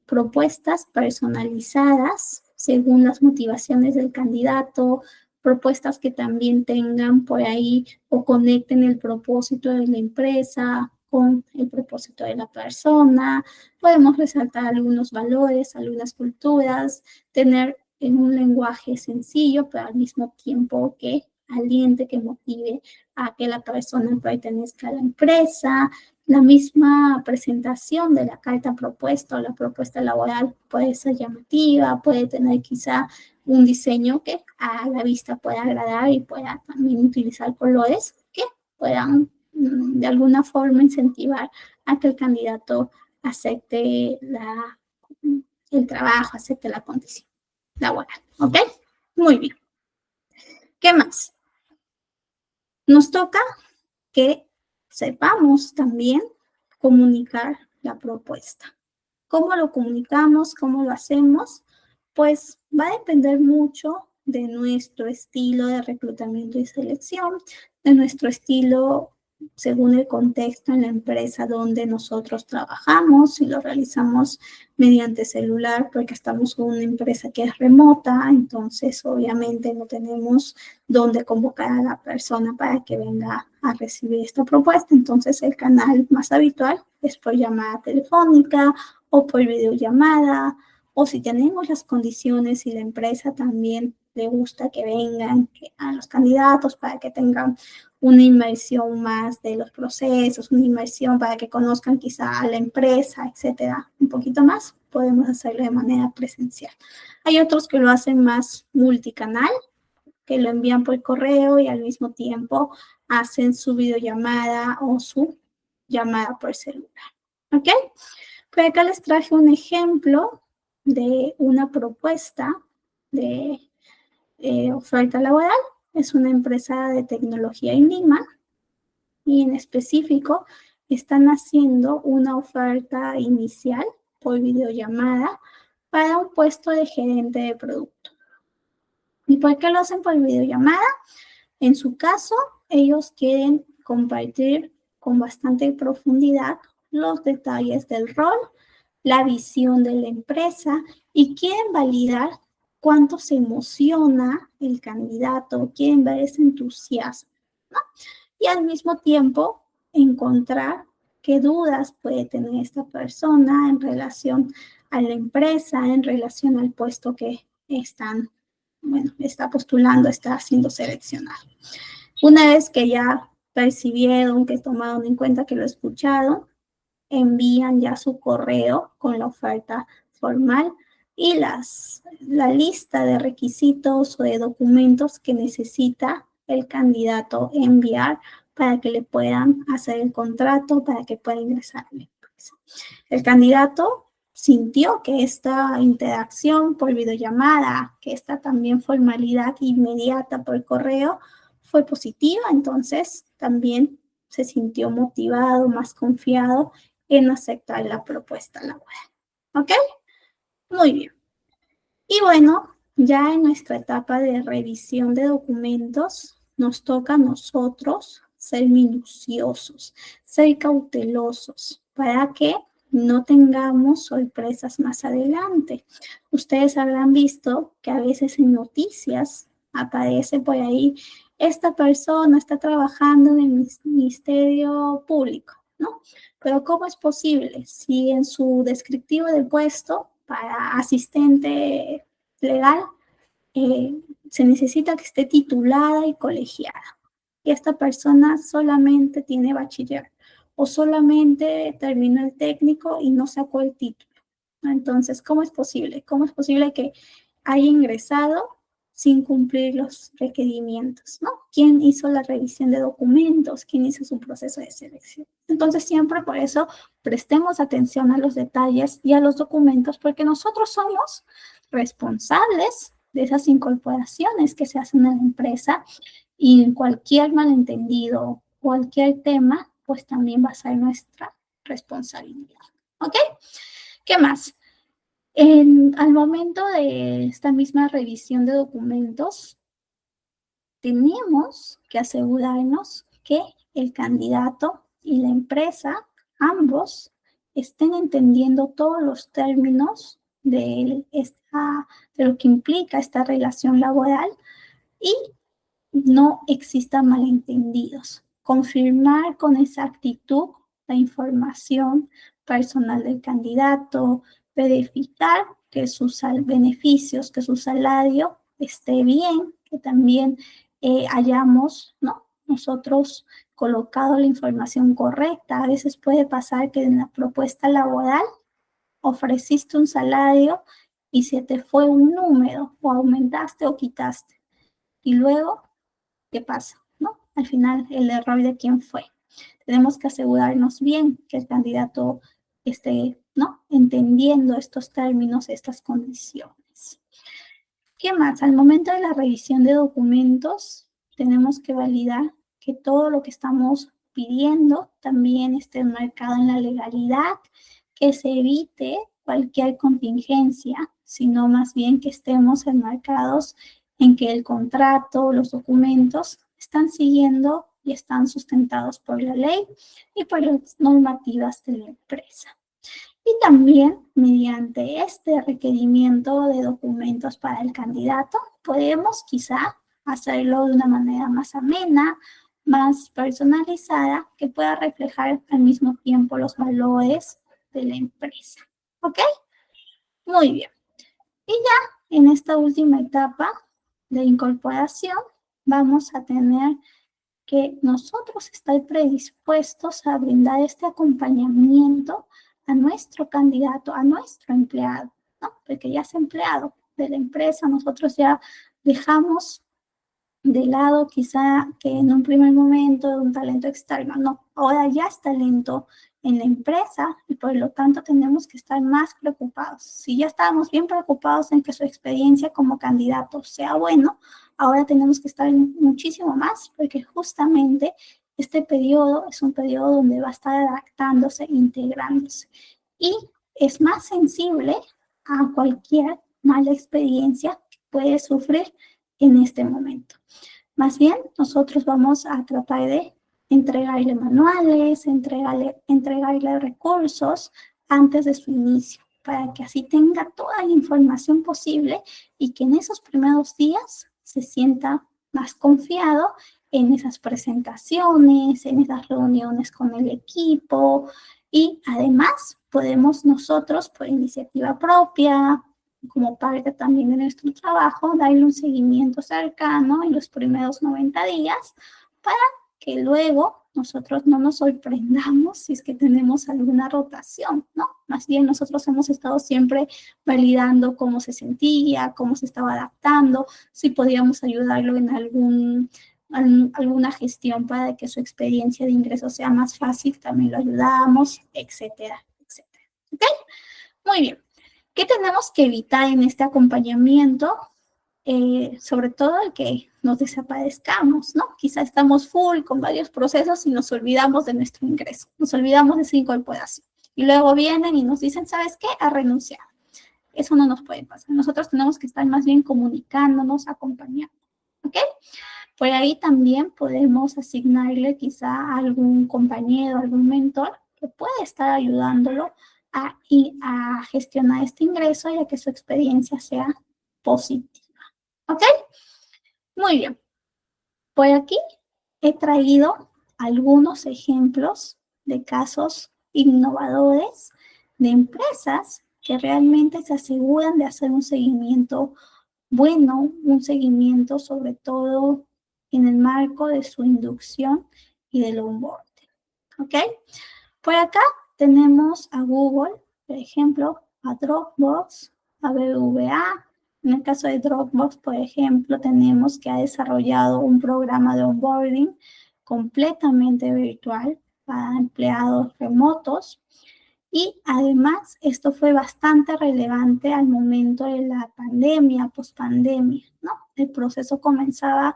propuestas personalizadas según las motivaciones del candidato, propuestas que también tengan por ahí o conecten el propósito de la empresa con el propósito de la persona. Podemos resaltar algunos valores, algunas culturas, tener en un lenguaje sencillo, pero al mismo tiempo que aliente, que motive a que la persona pertenezca a la empresa. La misma presentación de la carta propuesta o la propuesta laboral puede ser llamativa, puede tener quizá un diseño que a la vista pueda agradar y pueda también utilizar colores que puedan de alguna forma incentivar a que el candidato acepte el trabajo, acepte la condición laboral. ¿Ok? Muy bien. ¿Qué más? Nos toca que sepamos también comunicar la propuesta. ¿Cómo lo comunicamos? ¿Cómo lo hacemos? Pues va a depender mucho de nuestro estilo de reclutamiento y selección, de nuestro estilo según el contexto en la empresa donde nosotros trabajamos, si lo realizamos mediante celular, porque estamos con una empresa que es remota, entonces obviamente no tenemos dónde convocar a la persona para que venga a recibir esta propuesta, entonces el canal más habitual es por llamada telefónica o por videollamada, o si tenemos las condiciones y la empresa también le gusta que vengan a los candidatos para que tengan una inmersión más de los procesos, una inmersión para que conozcan quizá a la empresa, etcétera, un poquito más, podemos hacerlo de manera presencial. Hay otros que lo hacen más multicanal, que lo envían por correo y al mismo tiempo hacen su videollamada o su llamada por celular. ¿Ok? Pues acá les traje un ejemplo de una propuesta de oferta laboral. Es una empresa de tecnología en Lima y en específico están haciendo una oferta inicial por videollamada para un puesto de gerente de producto. ¿Y por qué lo hacen por videollamada? En su caso, ellos quieren compartir con bastante profundidad los detalles del rol, la visión de la empresa y quieren validar cuánto se emociona el candidato, quieren ver ese entusiasmo, ¿no? Y al mismo tiempo encontrar qué dudas puede tener esta persona en relación a la empresa, en relación al puesto que está postulando, está siendo seleccionado. Una vez que ya percibieron, que tomaron en cuenta que lo escucharon, envían ya su correo con la oferta formal y la lista de requisitos o de documentos que necesita el candidato enviar para que le puedan hacer el contrato, para que pueda ingresar a la empresa. El candidato sintió que esta interacción por videollamada, que esta también formalidad inmediata por correo fue positiva, entonces también se sintió motivado, más confiado en aceptar la propuesta laboral. ¿Ok? Muy bien. Y bueno, ya en nuestra etapa de revisión de documentos, nos toca a nosotros ser minuciosos, ser cautelosos, para que no tengamos sorpresas más adelante. Ustedes habrán visto que a veces en noticias aparece por ahí, esta persona está trabajando en el Ministerio Público, ¿no? Pero ¿cómo es posible si en su descriptivo de puesto para asistente legal se necesita que esté titulada y colegiada? Y esta persona solamente tiene bachiller o solamente terminó el técnico y no sacó el título. Entonces, ¿cómo es posible? ¿Cómo es posible que haya ingresado sin cumplir los requerimientos, ¿no? ¿Quién hizo la revisión de documentos? ¿Quién hizo su proceso de selección? Entonces, siempre por eso prestemos atención a los detalles y a los documentos, porque nosotros somos responsables de esas incorporaciones que se hacen en la empresa, y en cualquier malentendido, cualquier tema, pues también va a ser nuestra responsabilidad. ¿Ok? ¿Qué más? Al momento de esta misma revisión de documentos, tenemos que asegurarnos que el candidato y la empresa, ambos, estén entendiendo todos los términos de lo que implica esta relación laboral y no existan malentendidos. Confirmar con exactitud la información personal del candidato, verificar que sus beneficios, que su salario esté bien, que también hayamos, ¿no?, nosotros colocado la información correcta. A veces puede pasar que en la propuesta laboral ofreciste un salario y se te fue un número, o aumentaste o quitaste. Y luego, ¿qué pasa? ¿No? Al final, el error de quién fue. Tenemos que asegurarnos bien que el candidato esté, ¿no?, entendiendo estos términos, estas condiciones. ¿Qué más? Al momento de la revisión de documentos, tenemos que validar que todo lo que estamos pidiendo también esté enmarcado en la legalidad, que se evite cualquier contingencia, sino más bien que estemos enmarcados en que el contrato, los documentos están siguiendo y están sustentados por la ley y por las normativas de la empresa. Y también, mediante este requerimiento de documentos para el candidato, podemos quizá hacerlo de una manera más amena, más personalizada, que pueda reflejar al mismo tiempo los valores de la empresa. ¿Ok? Muy bien. Y ya en esta última etapa de incorporación, vamos a tener que nosotros estar predispuestos a brindar este acompañamiento a nuestro candidato, a nuestro empleado, ¿no? Porque ya es empleado de la empresa, nosotros ya dejamos de lado quizá que en un primer momento un talento externo, no, ahora ya es talento en la empresa y por lo tanto tenemos que estar más preocupados. Si ya estábamos bien preocupados en que su experiencia como candidato sea bueno, ahora tenemos que estar muchísimo más, porque justamente este periodo es un periodo donde va a estar adaptándose, integrándose y es más sensible a cualquier mala experiencia que puede sufrir en este momento. Más bien, nosotros vamos a tratar de entregarle manuales, entregarle recursos antes de su inicio, para que así tenga toda la información posible y que en esos primeros días se sienta más confiado en esas presentaciones, en esas reuniones con el equipo, y además podemos nosotros, por iniciativa propia, como parte también de nuestro trabajo, darle un seguimiento cercano en los primeros 90 días para que luego nosotros no nos sorprendamos si es que tenemos alguna rotación, ¿no? Más bien nosotros hemos estado siempre validando cómo se sentía, cómo se estaba adaptando, si podíamos ayudarlo en alguna gestión para que su experiencia de ingreso sea más fácil, también lo ayudamos, etcétera, etcétera. ¿Ok? Muy bien. ¿Qué tenemos que evitar en este acompañamiento? Sobre todo el que nos desaparezcamos, ¿no? Quizá estamos full con varios procesos y nos olvidamos de nuestro ingreso, nos olvidamos de esa incorporación. Y luego vienen y nos dicen, ¿sabes qué? A renunciar. Eso no nos puede pasar. Nosotros tenemos que estar más bien comunicándonos, acompañando, ¿ok? Por ahí también podemos asignarle quizá a algún compañero, algún mentor que puede estar ayudándolo a gestionar este ingreso y a que su experiencia sea positiva. ¿Ok? Muy bien. Por aquí he traído algunos ejemplos de casos innovadores de empresas que realmente se aseguran de hacer un seguimiento bueno, un seguimiento sobre todo en el marco de su inducción y del onboarding. ¿Ok? Por acá tenemos a Google, por ejemplo, a Dropbox, a BBVA. En el caso de Dropbox, por ejemplo, tenemos que ha desarrollado un programa de onboarding completamente virtual para empleados remotos. Y además, esto fue bastante relevante al momento de la pandemia, pospandemia, ¿no? El proceso comenzaba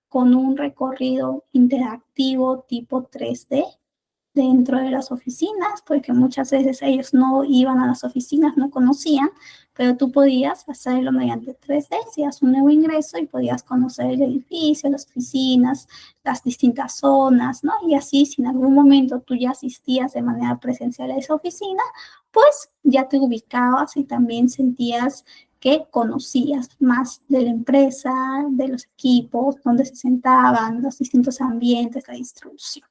con un recorrido interactivo tipo 3D dentro de las oficinas, porque muchas veces ellos no iban a las oficinas, no conocían, pero tú podías hacerlo mediante 3D, hacías un nuevo ingreso y podías conocer el edificio, las oficinas, las distintas zonas, ¿no? Y así, si en algún momento tú ya asistías de manera presencial a esa oficina, pues ya te ubicabas y también sentías que conocías más de la empresa, de los equipos, dónde se sentaban, los distintos ambientes, la distribución.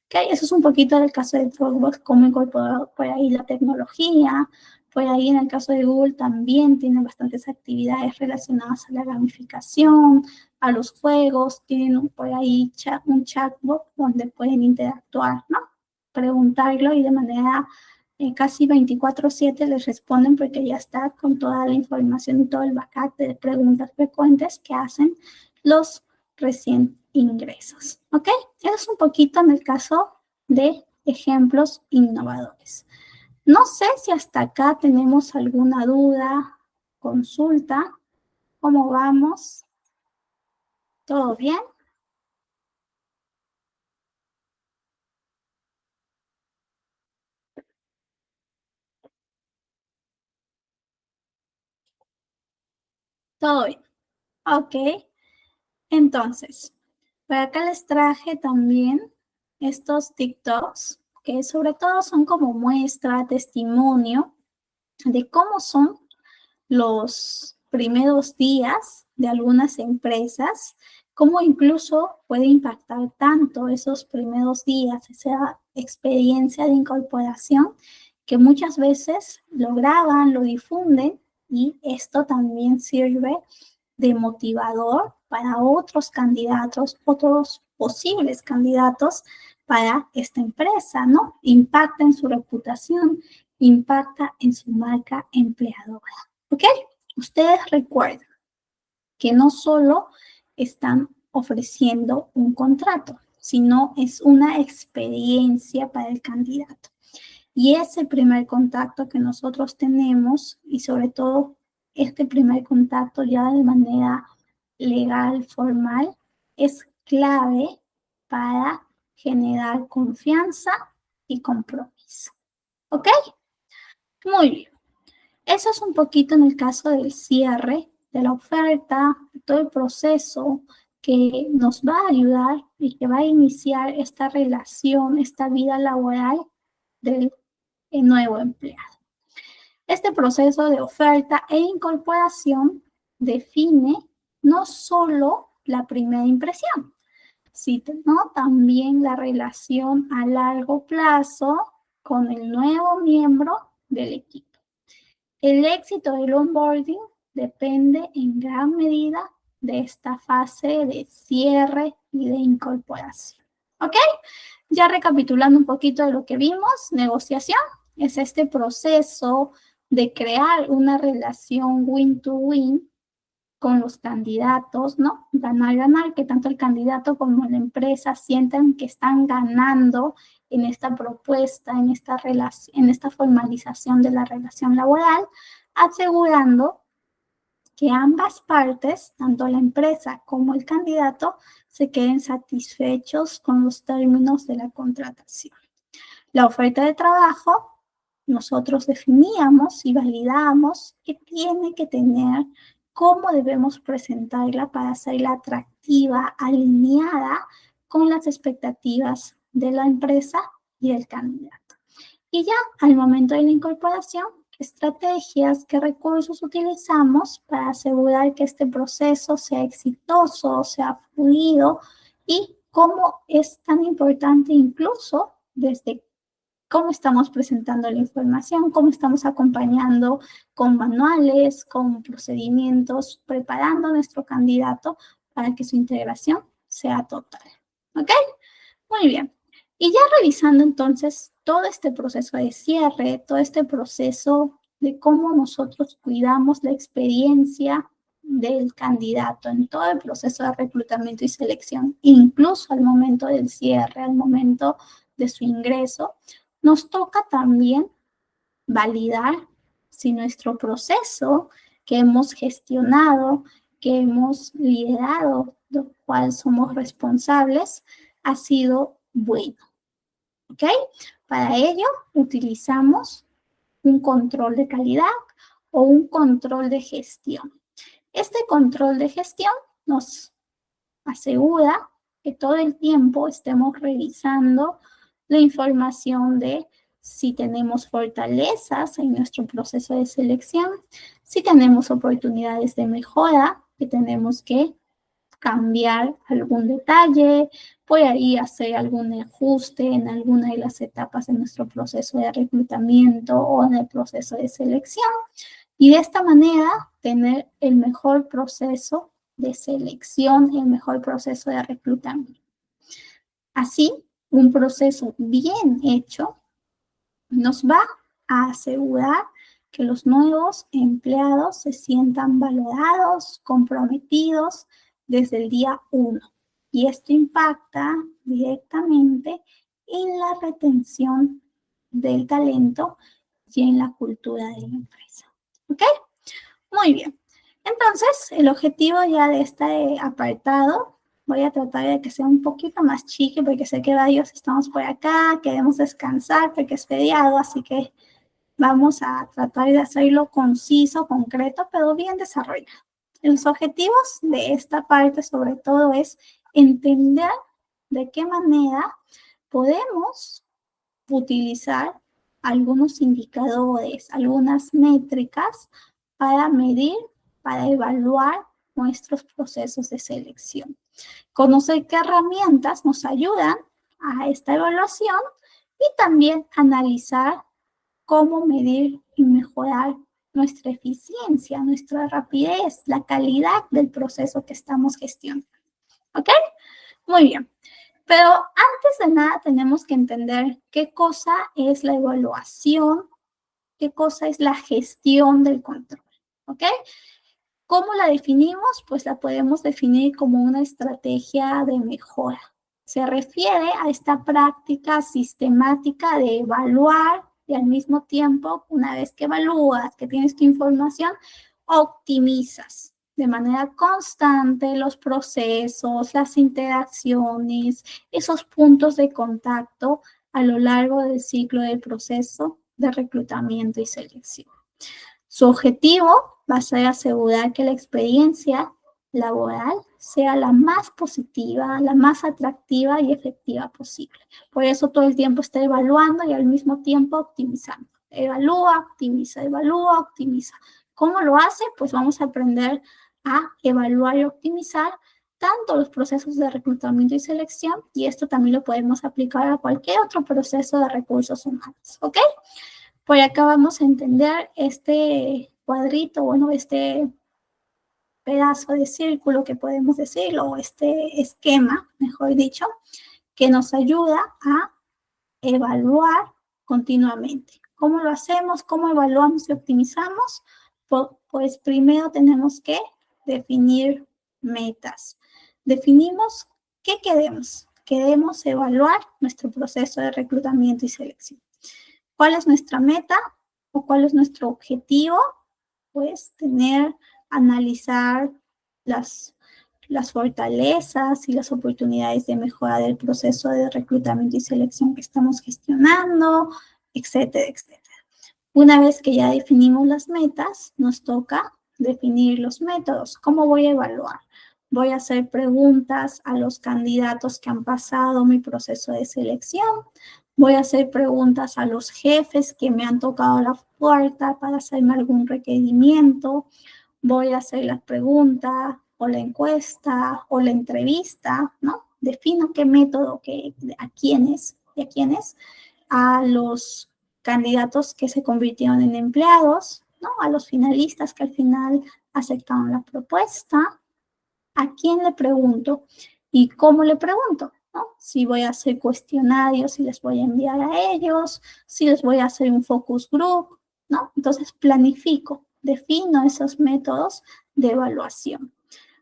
Okay, eso es un poquito del caso de Dropbox, cómo incorporó por ahí la tecnología. Por ahí en el caso de Google también tienen bastantes actividades relacionadas a la gamificación, a los juegos, tienen por ahí un chatbot donde pueden interactuar, ¿no? Preguntarlo y de manera casi 24/7 les responden porque ya está con toda la información y todo el backup de preguntas frecuentes que hacen los recién ingresos. ¿Ok? Eso es un poquito en el caso de ejemplos innovadores. No sé si hasta acá tenemos alguna duda, consulta. ¿Cómo vamos? ¿Todo bien? Todo bien. Ok. Entonces, por acá les traje también estos TikToks que sobre todo son como muestra, testimonio de cómo son los primeros días de algunas empresas, cómo incluso puede impactar tanto esos primeros días, esa experiencia de incorporación, que muchas veces lo graban, lo difunden y esto también sirve de motivador para otros candidatos, otros posibles candidatos para esta empresa, ¿no? Impacta en su reputación, impacta en su marca empleadora. ¿Ok? Ustedes recuerden que no solo están ofreciendo un contrato, sino es una experiencia para el candidato. Y ese primer contacto que nosotros tenemos, y sobre todo este primer contacto ya de manera legal, formal, es clave para generar confianza y compromiso. ¿Ok? Muy bien. Eso es un poquito en el caso del cierre de la oferta, de todo el proceso que nos va a ayudar y que va a iniciar esta relación, esta vida laboral del nuevo empleado. Este proceso de oferta e incorporación define no solo la primera impresión, sino también la relación a largo plazo con el nuevo miembro del equipo. El éxito del onboarding depende en gran medida de esta fase de cierre y de incorporación. ¿Ok? Ya recapitulando un poquito de lo que vimos, negociación es este proceso de crear una relación win-to-win con los candidatos, ¿no? Ganar, ganar, que tanto el candidato como la empresa sientan que están ganando en esta propuesta, en esta formalización de la relación laboral, asegurando que ambas partes, tanto la empresa como el candidato, se queden satisfechos con los términos de la contratación. La oferta de trabajo, nosotros definíamos y validamos que tiene que tener cómo debemos presentarla para hacerla atractiva, alineada con las expectativas de la empresa y del candidato. Y ya al momento de la incorporación, ¿qué estrategias, qué recursos utilizamos para asegurar que este proceso sea exitoso, sea fluido y cómo es tan importante incluso desde cómo estamos presentando la información, cómo estamos acompañando con manuales, con procedimientos, preparando a nuestro candidato para que su integración sea total. ¿Ok? Muy bien. Y ya revisando entonces todo este proceso de cierre, todo este proceso de cómo nosotros cuidamos la experiencia del candidato en todo el proceso de reclutamiento y selección, incluso al momento del cierre, al momento de su ingreso, nos toca también validar si nuestro proceso que hemos gestionado, que hemos liderado, del cual somos responsables, ha sido bueno. ¿Ok? Para ello utilizamos un control de calidad o un control de gestión. Este control de gestión nos asegura que todo el tiempo estemos revisando la información de si tenemos fortalezas en nuestro proceso de selección, si tenemos oportunidades de mejora, que tenemos que cambiar algún detalle, por ahí hacer algún ajuste en alguna de las etapas de nuestro proceso de reclutamiento o en el proceso de selección. Y de esta manera tener el mejor proceso de selección, el mejor proceso de reclutamiento. Así, un proceso bien hecho nos va a asegurar que los nuevos empleados se sientan valorados, comprometidos desde el día 1. Y esto impacta directamente en la retención del talento y en la cultura de la empresa. ¿Ok? Muy bien. Entonces, el objetivo ya de este apartado, voy a tratar de que sea un poquito más chique porque sé que varios estamos por acá, queremos descansar porque es feriado, así que vamos a tratar de hacerlo conciso, concreto, pero bien desarrollado. Los objetivos de esta parte sobre todo es entender de qué manera podemos utilizar algunos indicadores, algunas métricas para medir, para evaluar nuestros procesos de selección. Conocer qué herramientas nos ayudan a esta evaluación y también analizar cómo medir y mejorar nuestra eficiencia, nuestra rapidez, la calidad del proceso que estamos gestionando. ¿Ok? Muy bien. Pero antes de nada tenemos que entender qué cosa es la evaluación, qué cosa es la gestión del control. ¿Ok? ¿Cómo la definimos? Pues la podemos definir como una estrategia de mejora. Se refiere a esta práctica sistemática de evaluar y al mismo tiempo, una vez que evalúas, que tienes tu información, optimizas de manera constante los procesos, las interacciones, esos puntos de contacto a lo largo del ciclo del proceso de reclutamiento y selección. Su objetivo va a ser asegurar que la experiencia laboral sea la más positiva, la más atractiva y efectiva posible. Por eso todo el tiempo está evaluando y al mismo tiempo optimizando. Evalúa, optimiza. ¿Cómo lo hace? Pues vamos a aprender a evaluar y optimizar tanto los procesos de reclutamiento y selección, y esto también lo podemos aplicar a cualquier otro proceso de recursos humanos, ¿ok? Por acá vamos a entender este cuadrito, bueno, este pedazo de círculo que podemos decir, o este esquema, mejor dicho, que nos ayuda a evaluar continuamente. ¿Cómo lo hacemos? ¿Cómo evaluamos y optimizamos? Pues primero tenemos que definir metas. Definimos qué queremos. Queremos evaluar nuestro proceso de reclutamiento y selección. ¿Cuál es nuestra meta o cuál es nuestro objetivo? Pues analizar las fortalezas y las oportunidades de mejora del proceso de reclutamiento y selección que estamos gestionando, etcétera, etcétera. Una vez que ya definimos las metas, nos toca definir los métodos. ¿Cómo voy a evaluar? Voy a hacer preguntas a los candidatos que han pasado mi proceso de selección. Voy a hacer preguntas a los jefes que me han tocado la puerta para hacerme algún requerimiento. Voy a hacer la pregunta o la encuesta o la entrevista, ¿no? Defino qué método, a quiénes, a los candidatos que se convirtieron en empleados, ¿no? A los finalistas que al final aceptaron la propuesta. ¿A quién le pregunto? ¿Y cómo le pregunto? ¿No? Si voy a hacer cuestionarios, si les voy a enviar a ellos, si les voy a hacer un focus group, ¿no? Entonces planifico, defino esos métodos de evaluación.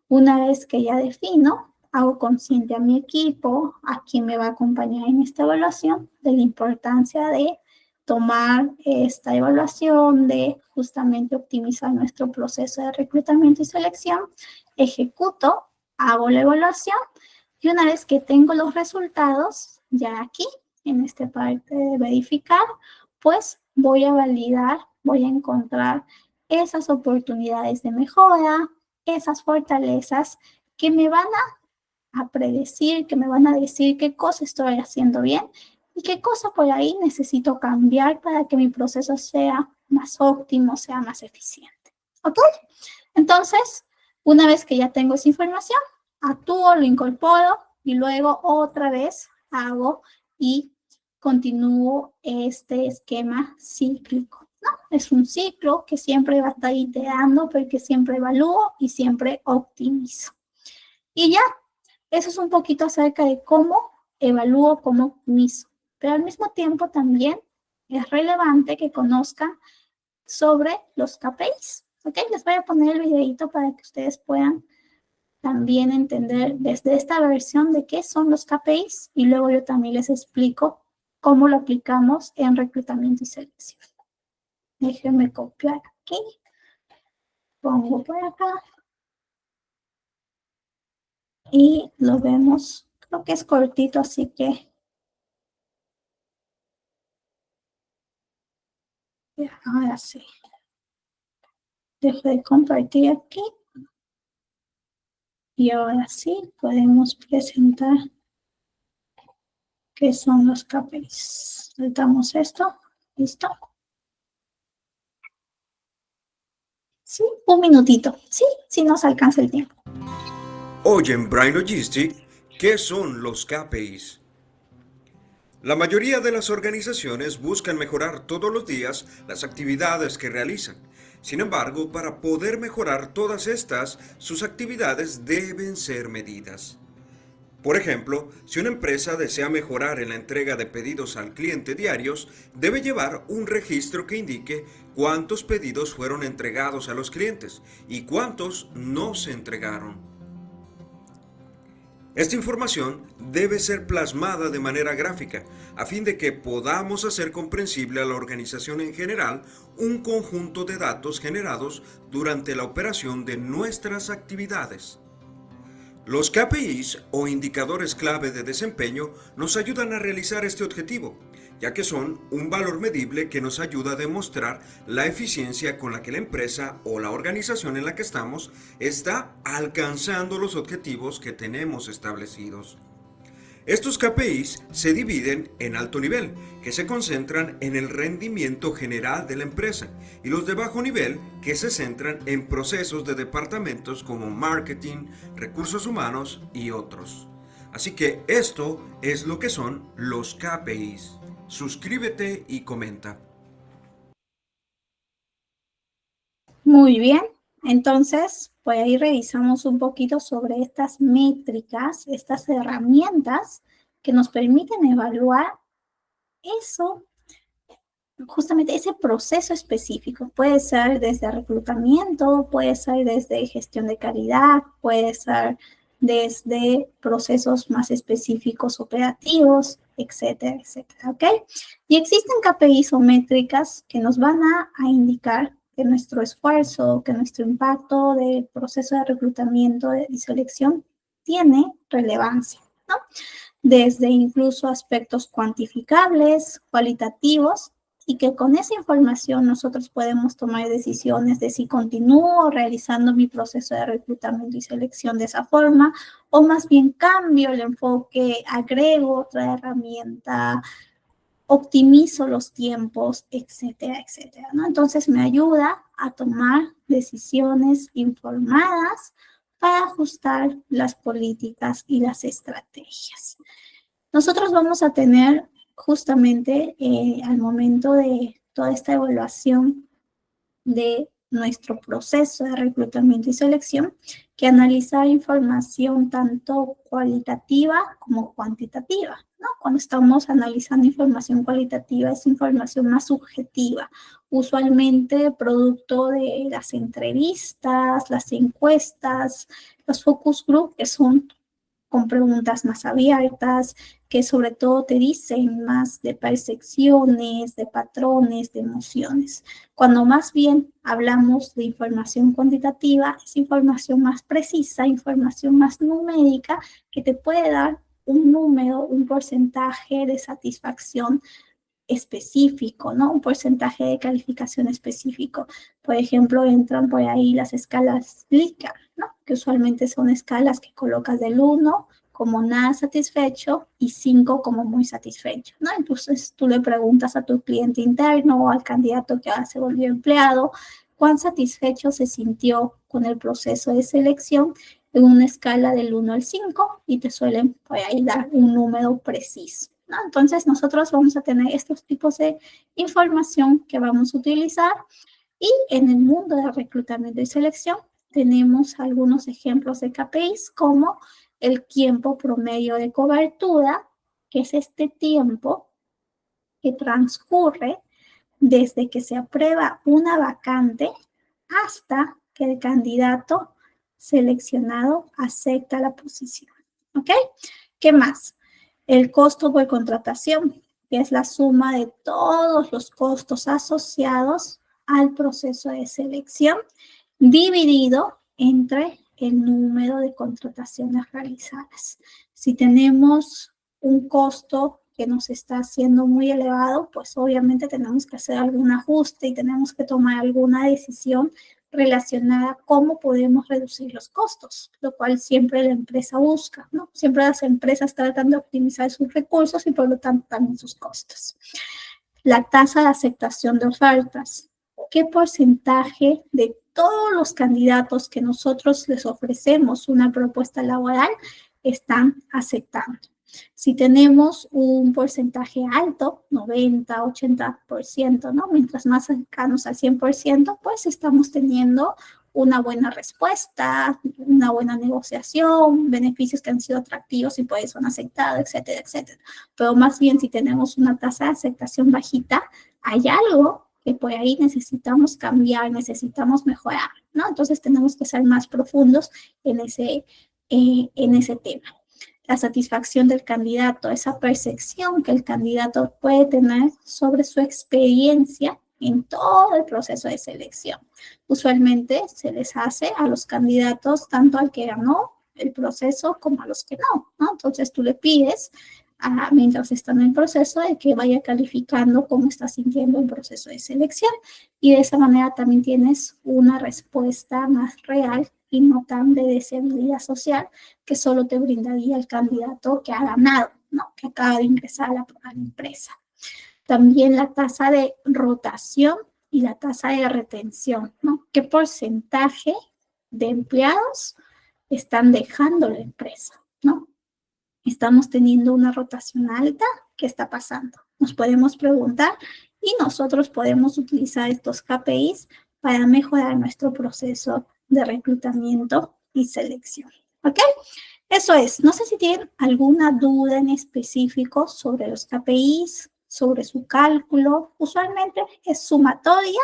Una vez que ya defino, hago consciente a mi equipo, a quien me va a acompañar en esta evaluación, de la importancia de tomar esta evaluación, de justamente optimizar nuestro proceso de reclutamiento y selección. Ejecuto, hago la evaluación y una vez que tengo los resultados, ya aquí, en esta parte de verificar, pues voy a validar, voy a encontrar esas oportunidades de mejora, esas fortalezas que me van a predecir, que me van a decir qué cosa estoy haciendo bien y qué cosa por ahí necesito cambiar para que mi proceso sea más óptimo, sea más eficiente. ¿Ok? Entonces, una vez que ya tengo esa información, actúo, lo incorporo y luego otra vez hago y continúo este esquema cíclico, ¿no? Es un ciclo que siempre va a estar iterando, porque siempre evalúo y siempre optimizo. Y ya, eso es un poquito acerca de cómo evalúo, cómo optimizo. Pero al mismo tiempo también es relevante que conozcan sobre los KPIs. ¿Ok? Les voy a poner el videito para que ustedes puedan también entender desde esta versión de qué son los KPIs y luego yo también les explico cómo lo aplicamos en reclutamiento y selección. Déjenme copiar aquí. Pongo por acá. Y lo vemos. Creo que es cortito, así que ahora sí. Dejo de compartir aquí. Y ahora sí podemos presentar qué son los KPIs. Saltamos esto. ¿Listo? Sí, un minutito. Sí nos alcanza el tiempo. Hoy en Brain Logistic, ¿qué son los KPIs? La mayoría de las organizaciones buscan mejorar todos los días las actividades que realizan. Sin embargo, para poder mejorar todas estas, sus actividades deben ser medidas. Por ejemplo, si una empresa desea mejorar en la entrega de pedidos al cliente diarios, debe llevar un registro que indique cuántos pedidos fueron entregados a los clientes y cuántos no se entregaron. Esta información debe ser plasmada de manera gráfica, a fin de que podamos hacer comprensible a la organización en general un conjunto de datos generados durante la operación de nuestras actividades. Los KPIs o indicadores clave de desempeño nos ayudan a realizar este objetivo, ya que son un valor medible que nos ayuda a demostrar la eficiencia con la que la empresa o la organización en la que estamos está alcanzando los objetivos que tenemos establecidos. Estos KPIs se dividen en alto nivel, que se concentran en el rendimiento general de la empresa, y los de bajo nivel, que se centran en procesos de departamentos como marketing, recursos humanos y otros. Así que esto es lo que son los KPIs. Suscríbete y comenta. Muy bien, entonces, pues ahí revisamos un poquito sobre estas métricas, estas herramientas que nos permiten evaluar eso, justamente ese proceso específico. Puede ser desde reclutamiento, puede ser desde gestión de calidad, puede ser desde procesos más específicos operativos, etcétera, etcétera, ¿ok? Y existen KPIs o métricas que nos van a indicar que nuestro esfuerzo, que nuestro impacto del proceso de reclutamiento y selección tiene relevancia, ¿no? Desde incluso aspectos cuantificables, cualitativos, y que con esa información nosotros podemos tomar decisiones de si continúo realizando mi proceso de reclutamiento y selección de esa forma, o más bien cambio el enfoque, agrego otra herramienta, optimizo los tiempos, etcétera, etcétera, ¿no? Entonces me ayuda a tomar decisiones informadas para ajustar las políticas y las estrategias. Nosotros vamos a tener justamente al momento de toda esta evaluación de nuestro proceso de reclutamiento y selección que analizar información tanto cualitativa como cuantitativa, ¿no? Cuando estamos analizando información cualitativa es información más subjetiva, usualmente producto de las entrevistas, las encuestas, los focus group, que son con preguntas más abiertas, que sobre todo te dicen más de percepciones, de patrones, de emociones. Cuando más bien hablamos de información cuantitativa, es información más precisa, información más numérica, que te puede dar un número, un porcentaje de satisfacción específico, ¿no? Un porcentaje de calificación específico. Por ejemplo, entran por ahí las escalas Likert, ¿no? Que usualmente son escalas que colocas del 1 como nada satisfecho y 5 como muy satisfecho, ¿no? Entonces tú le preguntas a tu cliente interno o al candidato que ahora se volvió empleado cuán satisfecho se sintió con el proceso de selección en una escala del 1 al 5 y te suelen por ahí dar un número preciso, ¿no? Entonces nosotros vamos a tener estos tipos de información que vamos a utilizar y en el mundo de reclutamiento y selección tenemos algunos ejemplos de KPIs como el tiempo promedio de cobertura, que es este tiempo que transcurre desde que se aprueba una vacante hasta que el candidato seleccionado acepta la posición. ¿Ok? ¿Qué más? El costo por contratación, que es la suma de todos los costos asociados al proceso de selección, dividido entre el número de contrataciones realizadas. Si tenemos un costo que nos está haciendo muy elevado, pues obviamente tenemos que hacer algún ajuste y tenemos que tomar alguna decisión relacionada a cómo podemos reducir los costos, lo cual siempre la empresa busca, ¿no? Siempre las empresas tratan de optimizar sus recursos y por lo tanto también sus costos. La tasa de aceptación de ofertas. ¿Qué porcentaje de todos los candidatos que nosotros les ofrecemos una propuesta laboral están aceptando? Si tenemos un porcentaje alto, 90, 80%, ¿no? Mientras más cercanos al 100%, pues estamos teniendo una buena respuesta, una buena negociación, beneficios que han sido atractivos y pues son aceptados, etcétera, etcétera. Pero más bien si tenemos una tasa de aceptación bajita, hay algo que por ahí necesitamos cambiar, necesitamos mejorar, ¿no? Entonces tenemos que ser más profundos en ese tema. La satisfacción del candidato, esa percepción que el candidato puede tener sobre su experiencia en todo el proceso de selección. Usualmente se les hace a los candidatos, tanto al que ganó el proceso como a los que no, ¿no? Entonces tú le pides, mientras está en el proceso, de que vaya calificando cómo está sintiendo el proceso de selección y de esa manera también tienes una respuesta más real y no tan de deseabilidad social que solo te brindaría el candidato que ha ganado, ¿no? Que acaba de ingresar a la empresa. También la tasa de rotación y la tasa de retención, ¿no? ¿Qué porcentaje de empleados están dejando la empresa, ¿no? Estamos teniendo una rotación alta, ¿qué está pasando? Nos podemos preguntar y nosotros podemos utilizar estos KPIs para mejorar nuestro proceso de reclutamiento y selección. ¿Ok? Eso es. No sé si tienen alguna duda en específico sobre los KPIs, sobre su cálculo. Usualmente es sumatoria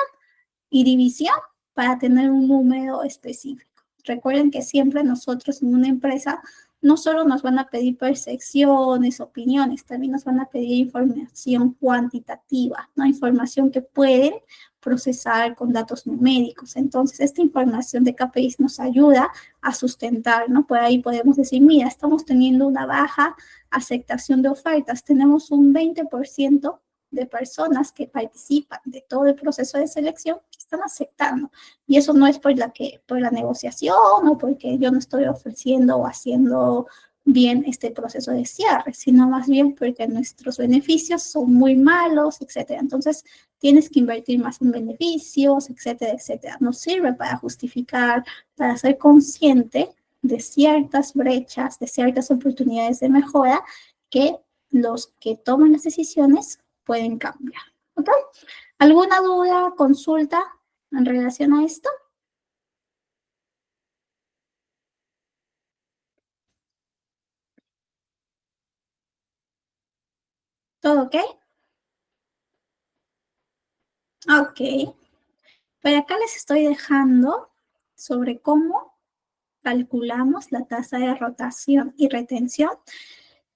y división para tener un número específico. Recuerden que siempre nosotros en una empresa no solo nos van a pedir percepciones, opiniones, también nos van a pedir información cuantitativa, ¿no? Información que pueden procesar con datos numéricos. Entonces, esta información de KPIs nos ayuda a sustentar, ¿no? Por ahí podemos decir, mira, estamos teniendo una baja aceptación de ofertas, tenemos un 20% de personas que participan de todo el proceso de selección que están aceptando. Y eso no es por la negociación o porque yo no estoy ofreciendo o haciendo bien este proceso de cierre, sino más bien porque nuestros beneficios son muy malos, etcétera. Entonces, tienes que invertir más en beneficios, etcétera, etcétera. Nos sirve para justificar, para ser consciente de ciertas brechas, de ciertas oportunidades de mejora que los que toman las decisiones pueden cambiar. ¿Ok? ¿Alguna duda, consulta en relación a esto? ¿Todo ok? Ok. Por acá les estoy dejando sobre cómo calculamos la tasa de rotación y retención.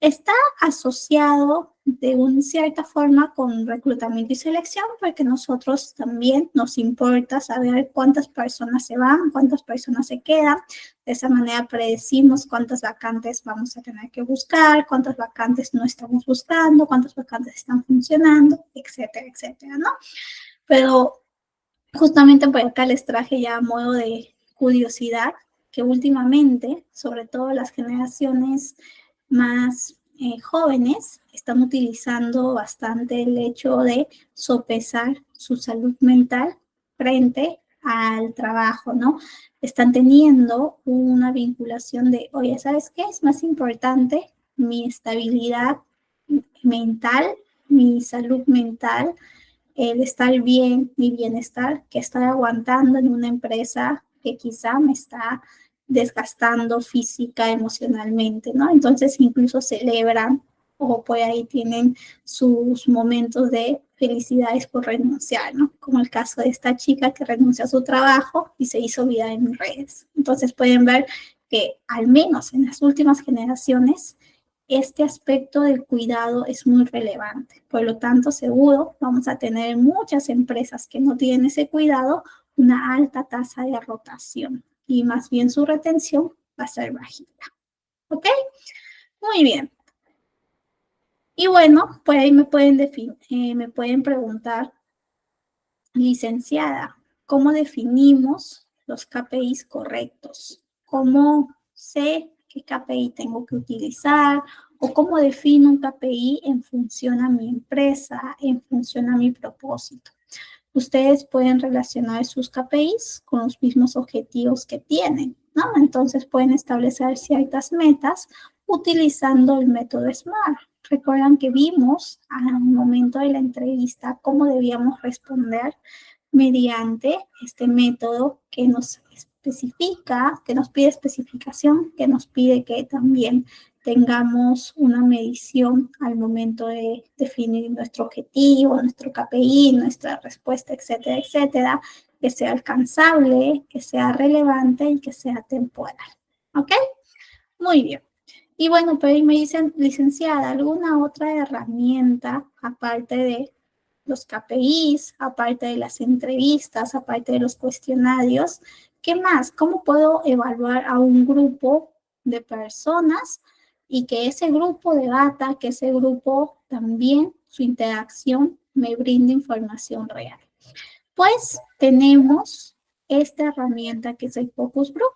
Está asociado de una cierta forma con reclutamiento y selección porque nosotros también nos importa saber cuántas personas se van, cuántas personas se quedan. De esa manera predecimos cuántas vacantes vamos a tener que buscar, cuántas vacantes no estamos buscando, cuántas vacantes están funcionando, etcétera, etcétera, ¿no? Pero justamente por acá les traje ya a modo de curiosidad que últimamente, sobre todo las generaciones más jóvenes, están utilizando bastante el hecho de sopesar su salud mental frente al trabajo, ¿no? Están teniendo una vinculación de, oye, ¿sabes qué? Es más importante mi estabilidad mental, mi salud mental, el estar bien, mi bienestar, que estar aguantando en una empresa que quizá me está desgastando física, emocionalmente, ¿no? Entonces incluso celebran o por ahí tienen sus momentos de felicidades por renunciar, ¿no? Como el caso de esta chica que renunció a su trabajo y se hizo vida en redes. Entonces pueden ver que al menos en las últimas generaciones este aspecto del cuidado es muy relevante. Por lo tanto, seguro vamos a tener muchas empresas que no tienen ese cuidado, una alta tasa de rotación y más bien su retención va a ser bajita. ¿Ok? Muy bien. Y bueno, pues ahí me pueden preguntar, licenciada, ¿cómo definimos los KPIs correctos? ¿Cómo sé qué KPI tengo que utilizar? ¿O cómo defino un KPI en función a mi empresa, en función a mi propósito? Ustedes pueden relacionar sus KPIs con los mismos objetivos que tienen, ¿no? Entonces pueden establecer ciertas metas utilizando el método SMART. Recuerdan que vimos al momento de la entrevista cómo debíamos responder mediante este método que nos especifica, que nos pide especificación, que nos pide que también tengamos una medición al momento de definir nuestro objetivo, nuestro KPI, nuestra respuesta, etcétera, etcétera, que sea alcanzable, que sea relevante y que sea temporal. ¿Ok? Muy bien. Y bueno, pero ahí me dicen, licenciada, ¿alguna otra herramienta aparte de los KPIs, aparte de las entrevistas, aparte de los cuestionarios? ¿Qué más? ¿Cómo puedo evaluar a un grupo de personas y que ese grupo de data, que ese grupo también, su interacción, me brinde información real? Pues tenemos esta herramienta que es el Focus Group.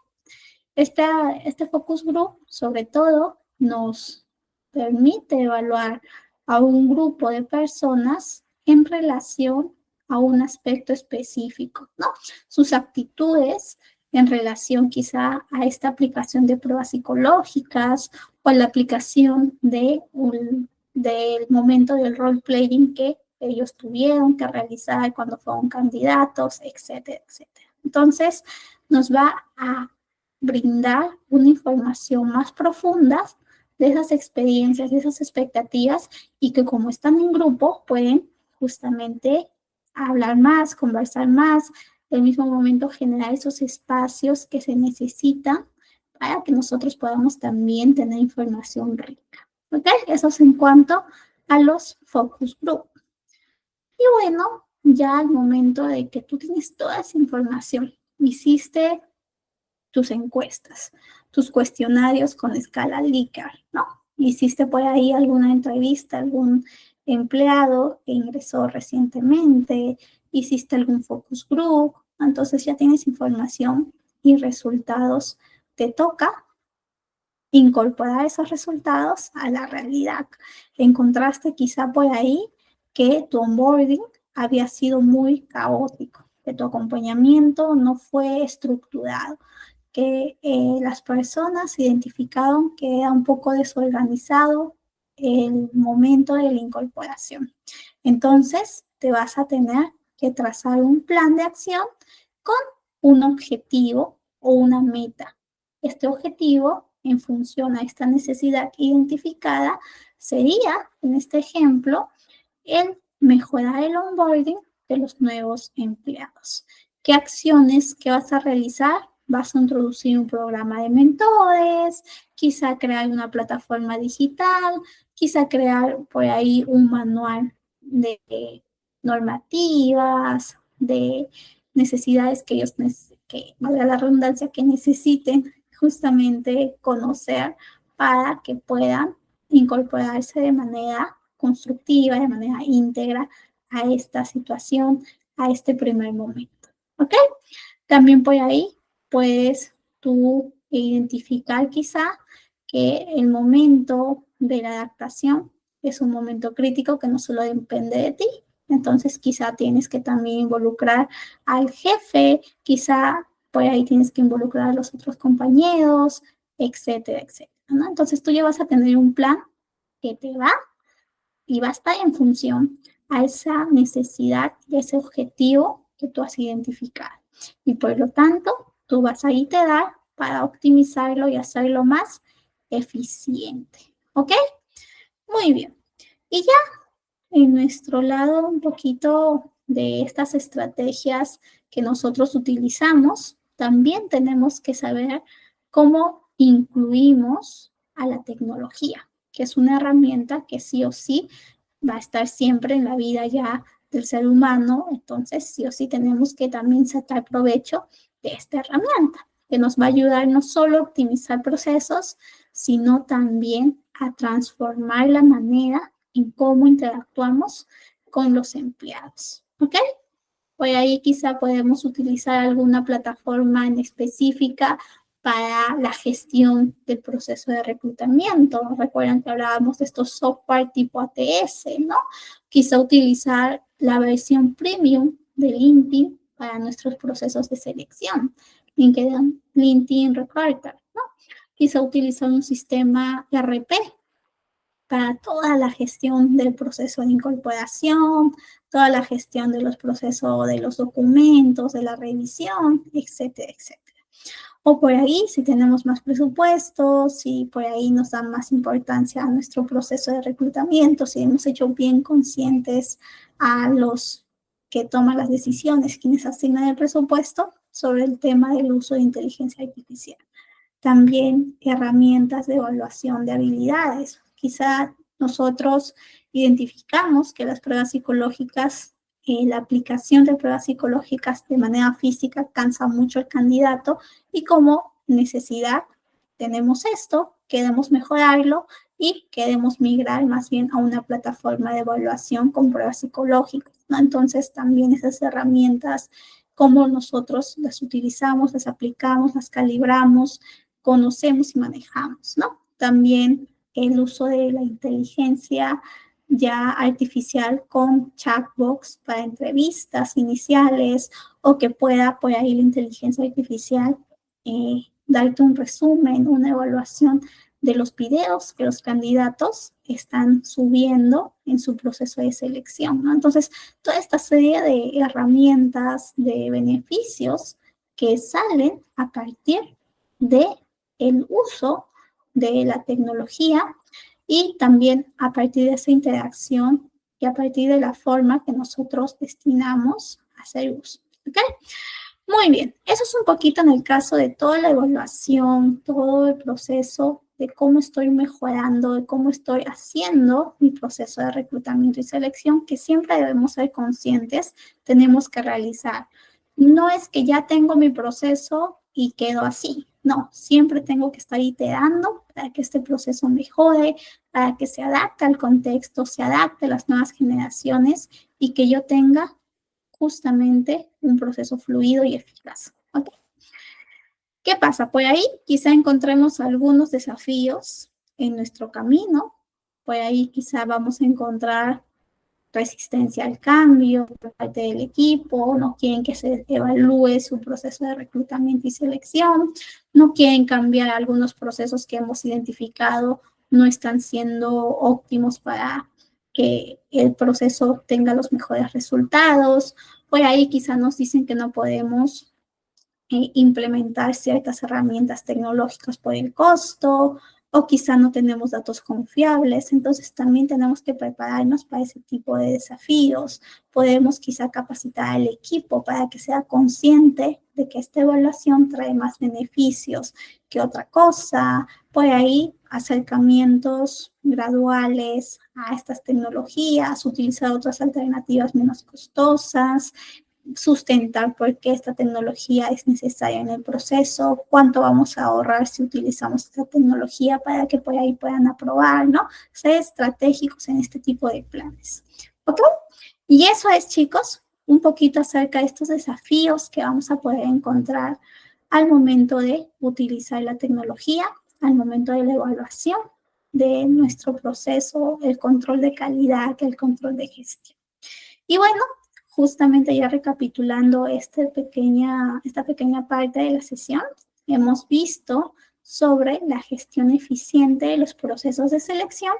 Este focus group, sobre todo, nos permite evaluar a un grupo de personas en relación a un aspecto específico, ¿no? Sus actitudes en relación quizá a esta aplicación de pruebas psicológicas o a la aplicación del momento del role-playing que ellos tuvieron que realizar cuando fueron candidatos, etcétera, etcétera. Entonces, nos va a brindar una información más profunda de esas experiencias, de esas expectativas, y que como están en grupo pueden justamente hablar más, conversar más, al mismo momento generar esos espacios que se necesitan para que nosotros podamos también tener información rica. ¿Ok? Eso es en cuanto a los focus group. Y bueno, ya al momento de que tú tienes toda esa información, hiciste tus encuestas, tus cuestionarios con escala Likert, ¿no? Hiciste por ahí alguna entrevista, algún empleado que ingresó recientemente, hiciste algún focus group, entonces ya tienes información y resultados. Te toca incorporar esos resultados a la realidad. Encontraste quizá por ahí que tu onboarding había sido muy caótico, que tu acompañamiento no fue estructurado, que las personas identificaron que era un poco desorganizado el momento de la incorporación. Entonces, te vas a tener que trazar un plan de acción con un objetivo o una meta. Este objetivo, en función a esta necesidad identificada, sería, en este ejemplo, el mejorar el onboarding de los nuevos empleados. ¿Qué acciones que vas a realizar? Vas a introducir un programa de mentores, quizá crear una plataforma digital, quizá crear por ahí un manual de normativas, de necesidades que ellos, que valga la redundancia, que necesiten justamente conocer para que puedan incorporarse de manera constructiva, de manera íntegra a esta situación, a este primer momento. ¿Ok? También por ahí puedes tú identificar quizá que el momento de la adaptación es un momento crítico que no solo depende de ti. Entonces quizá tienes que también involucrar al jefe, quizá por ahí tienes que involucrar a los otros compañeros, etcétera, etcétera, ¿no? Entonces tú ya vas a tener un plan que te va y va a estar en función a esa necesidad y ese objetivo que tú has identificado. Y por lo tanto, tú vas a iterar para optimizarlo y hacerlo más eficiente. ¿Ok? Muy bien. Y ya en nuestro lado un poquito de estas estrategias que nosotros utilizamos, también tenemos que saber cómo incluimos a la tecnología, que es una herramienta que sí o sí va a estar siempre en la vida ya del ser humano. Entonces, sí o sí tenemos que también sacar provecho de esta herramienta, que nos va a ayudar no solo a optimizar procesos, sino también a transformar la manera en cómo interactuamos con los empleados. ¿Ok? Por ahí quizá podemos utilizar alguna plataforma en específica para la gestión del proceso de reclutamiento. Recuerdan que hablábamos de estos software tipo ATS, ¿no? Quizá utilizar la versión premium de LinkedIn para nuestros procesos de selección. LinkedIn Recruiter, ¿no? Quizá utilizar un sistema RP para toda la gestión del proceso de incorporación, toda la gestión de los procesos de los documentos, de la revisión, etcétera, etcétera. O por ahí, si tenemos más presupuestos, si por ahí nos dan más importancia a nuestro proceso de reclutamiento, si hemos hecho bien conscientes a los que toman las decisiones, quienes asignan el presupuesto, sobre el tema del uso de inteligencia artificial. También herramientas de evaluación de habilidades. Quizá nosotros identificamos que las pruebas psicológicas, la aplicación de pruebas psicológicas de manera física cansa mucho al candidato, y como necesidad tenemos esto, queremos mejorarlo y queremos migrar más bien a una plataforma de evaluación con pruebas psicológicas, ¿no? Entonces también esas herramientas, cómo nosotros las utilizamos, las aplicamos, las calibramos, conocemos y manejamos, ¿no? También el uso de la inteligencia ya artificial con chatbots para entrevistas iniciales o que pueda por ahí la inteligencia artificial darte un resumen, una evaluación de los videos que los candidatos están subiendo en su proceso de selección, ¿no? Entonces, toda esta serie de herramientas, de beneficios que salen a partir de el uso de la tecnología y también a partir de esa interacción y a partir de la forma que nosotros destinamos a hacer uso. ¿Ok? Muy bien, eso es un poquito en el caso de toda la evaluación, todo el proceso de cómo estoy mejorando, de cómo estoy haciendo mi proceso de reclutamiento y selección, que siempre debemos ser conscientes, tenemos que realizar. No es que ya tengo mi proceso y quedo así. No, siempre tengo que estar iterando para que este proceso mejore, para que se adapte al contexto, se adapte a las nuevas generaciones y que yo tenga justamente un proceso fluido y eficaz. ¿Okay? ¿Qué pasa? Por ahí quizá encontremos algunos desafíos en nuestro camino. Por ahí quizá vamos a encontrar resistencia al cambio por parte del equipo, no quieren que se evalúe su proceso de reclutamiento y selección, no quieren cambiar algunos procesos que hemos identificado, no están siendo óptimos para que el proceso tenga los mejores resultados. Por ahí quizá nos dicen que no podemos implementar ciertas herramientas tecnológicas por el costo, o quizá no tenemos datos confiables, entonces también tenemos que prepararnos para ese tipo de desafíos. Podemos quizá capacitar al equipo para que sea consciente de que esta evaluación trae más beneficios que otra cosa. Por ahí, acercamientos graduales a estas tecnologías, utilizar otras alternativas menos costosas, sustentar por qué esta tecnología es necesaria en el proceso, cuánto vamos a ahorrar si utilizamos esta tecnología para que por ahí puedan aprobar, ¿no? Ser estratégicos en este tipo de planes. ¿Ok? Y eso es, chicos, un poquito acerca de estos desafíos que vamos a poder encontrar al momento de utilizar la tecnología, al momento de la evaluación de nuestro proceso, el control de calidad, el control de gestión. Y bueno, justamente ya recapitulando esta pequeña parte de la sesión, hemos visto sobre la gestión eficiente de los procesos de selección,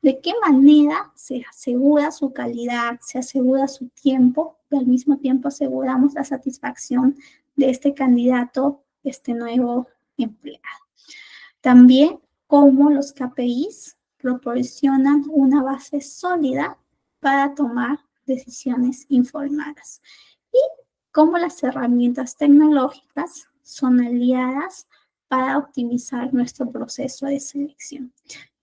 de qué manera se asegura su calidad, se asegura su tiempo, y al mismo tiempo aseguramos la satisfacción de este candidato, de este nuevo empleado. También cómo los KPIs proporcionan una base sólida para tomar decisiones informadas y cómo las herramientas tecnológicas son aliadas para optimizar nuestro proceso de selección.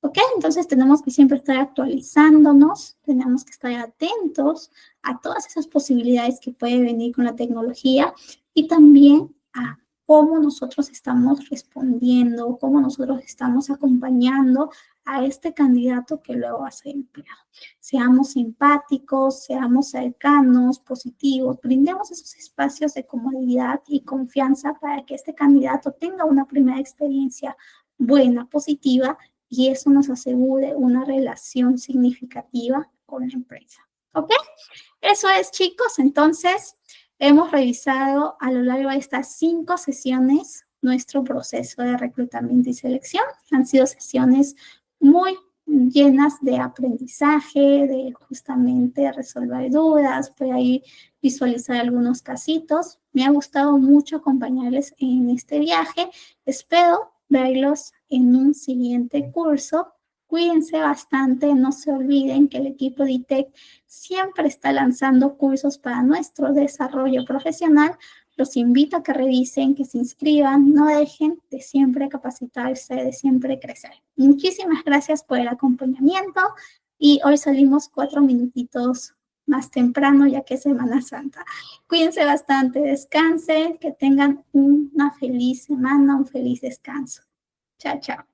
¿Ok? Entonces tenemos que siempre estar actualizándonos, tenemos que estar atentos a todas esas posibilidades que puede venir con la tecnología y también a cómo nosotros estamos respondiendo, cómo nosotros estamos acompañando a este candidato que luego va a ser empleado. Seamos empáticos, seamos cercanos, positivos, brindemos esos espacios de comodidad y confianza para que este candidato tenga una primera experiencia buena, positiva, y eso nos asegure una relación significativa con la empresa. ¿Ok? Eso es, chicos. Entonces, hemos revisado a lo largo de estas 5 sesiones nuestro proceso de reclutamiento y selección. Han sido sesiones muy llenas de aprendizaje, de justamente resolver dudas, por ahí visualizar algunos casitos. Me ha gustado mucho acompañarles en este viaje. Espero verlos en un siguiente curso. Cuídense bastante, no se olviden que el equipo de ITEC siempre está lanzando cursos para nuestro desarrollo profesional. Los invito a que revisen, que se inscriban, no dejen de siempre capacitarse, de siempre crecer. Muchísimas gracias por el acompañamiento y hoy salimos 4 minutitos más temprano ya que es Semana Santa. Cuídense bastante, descansen, que tengan una feliz semana, un feliz descanso. Chao, chao.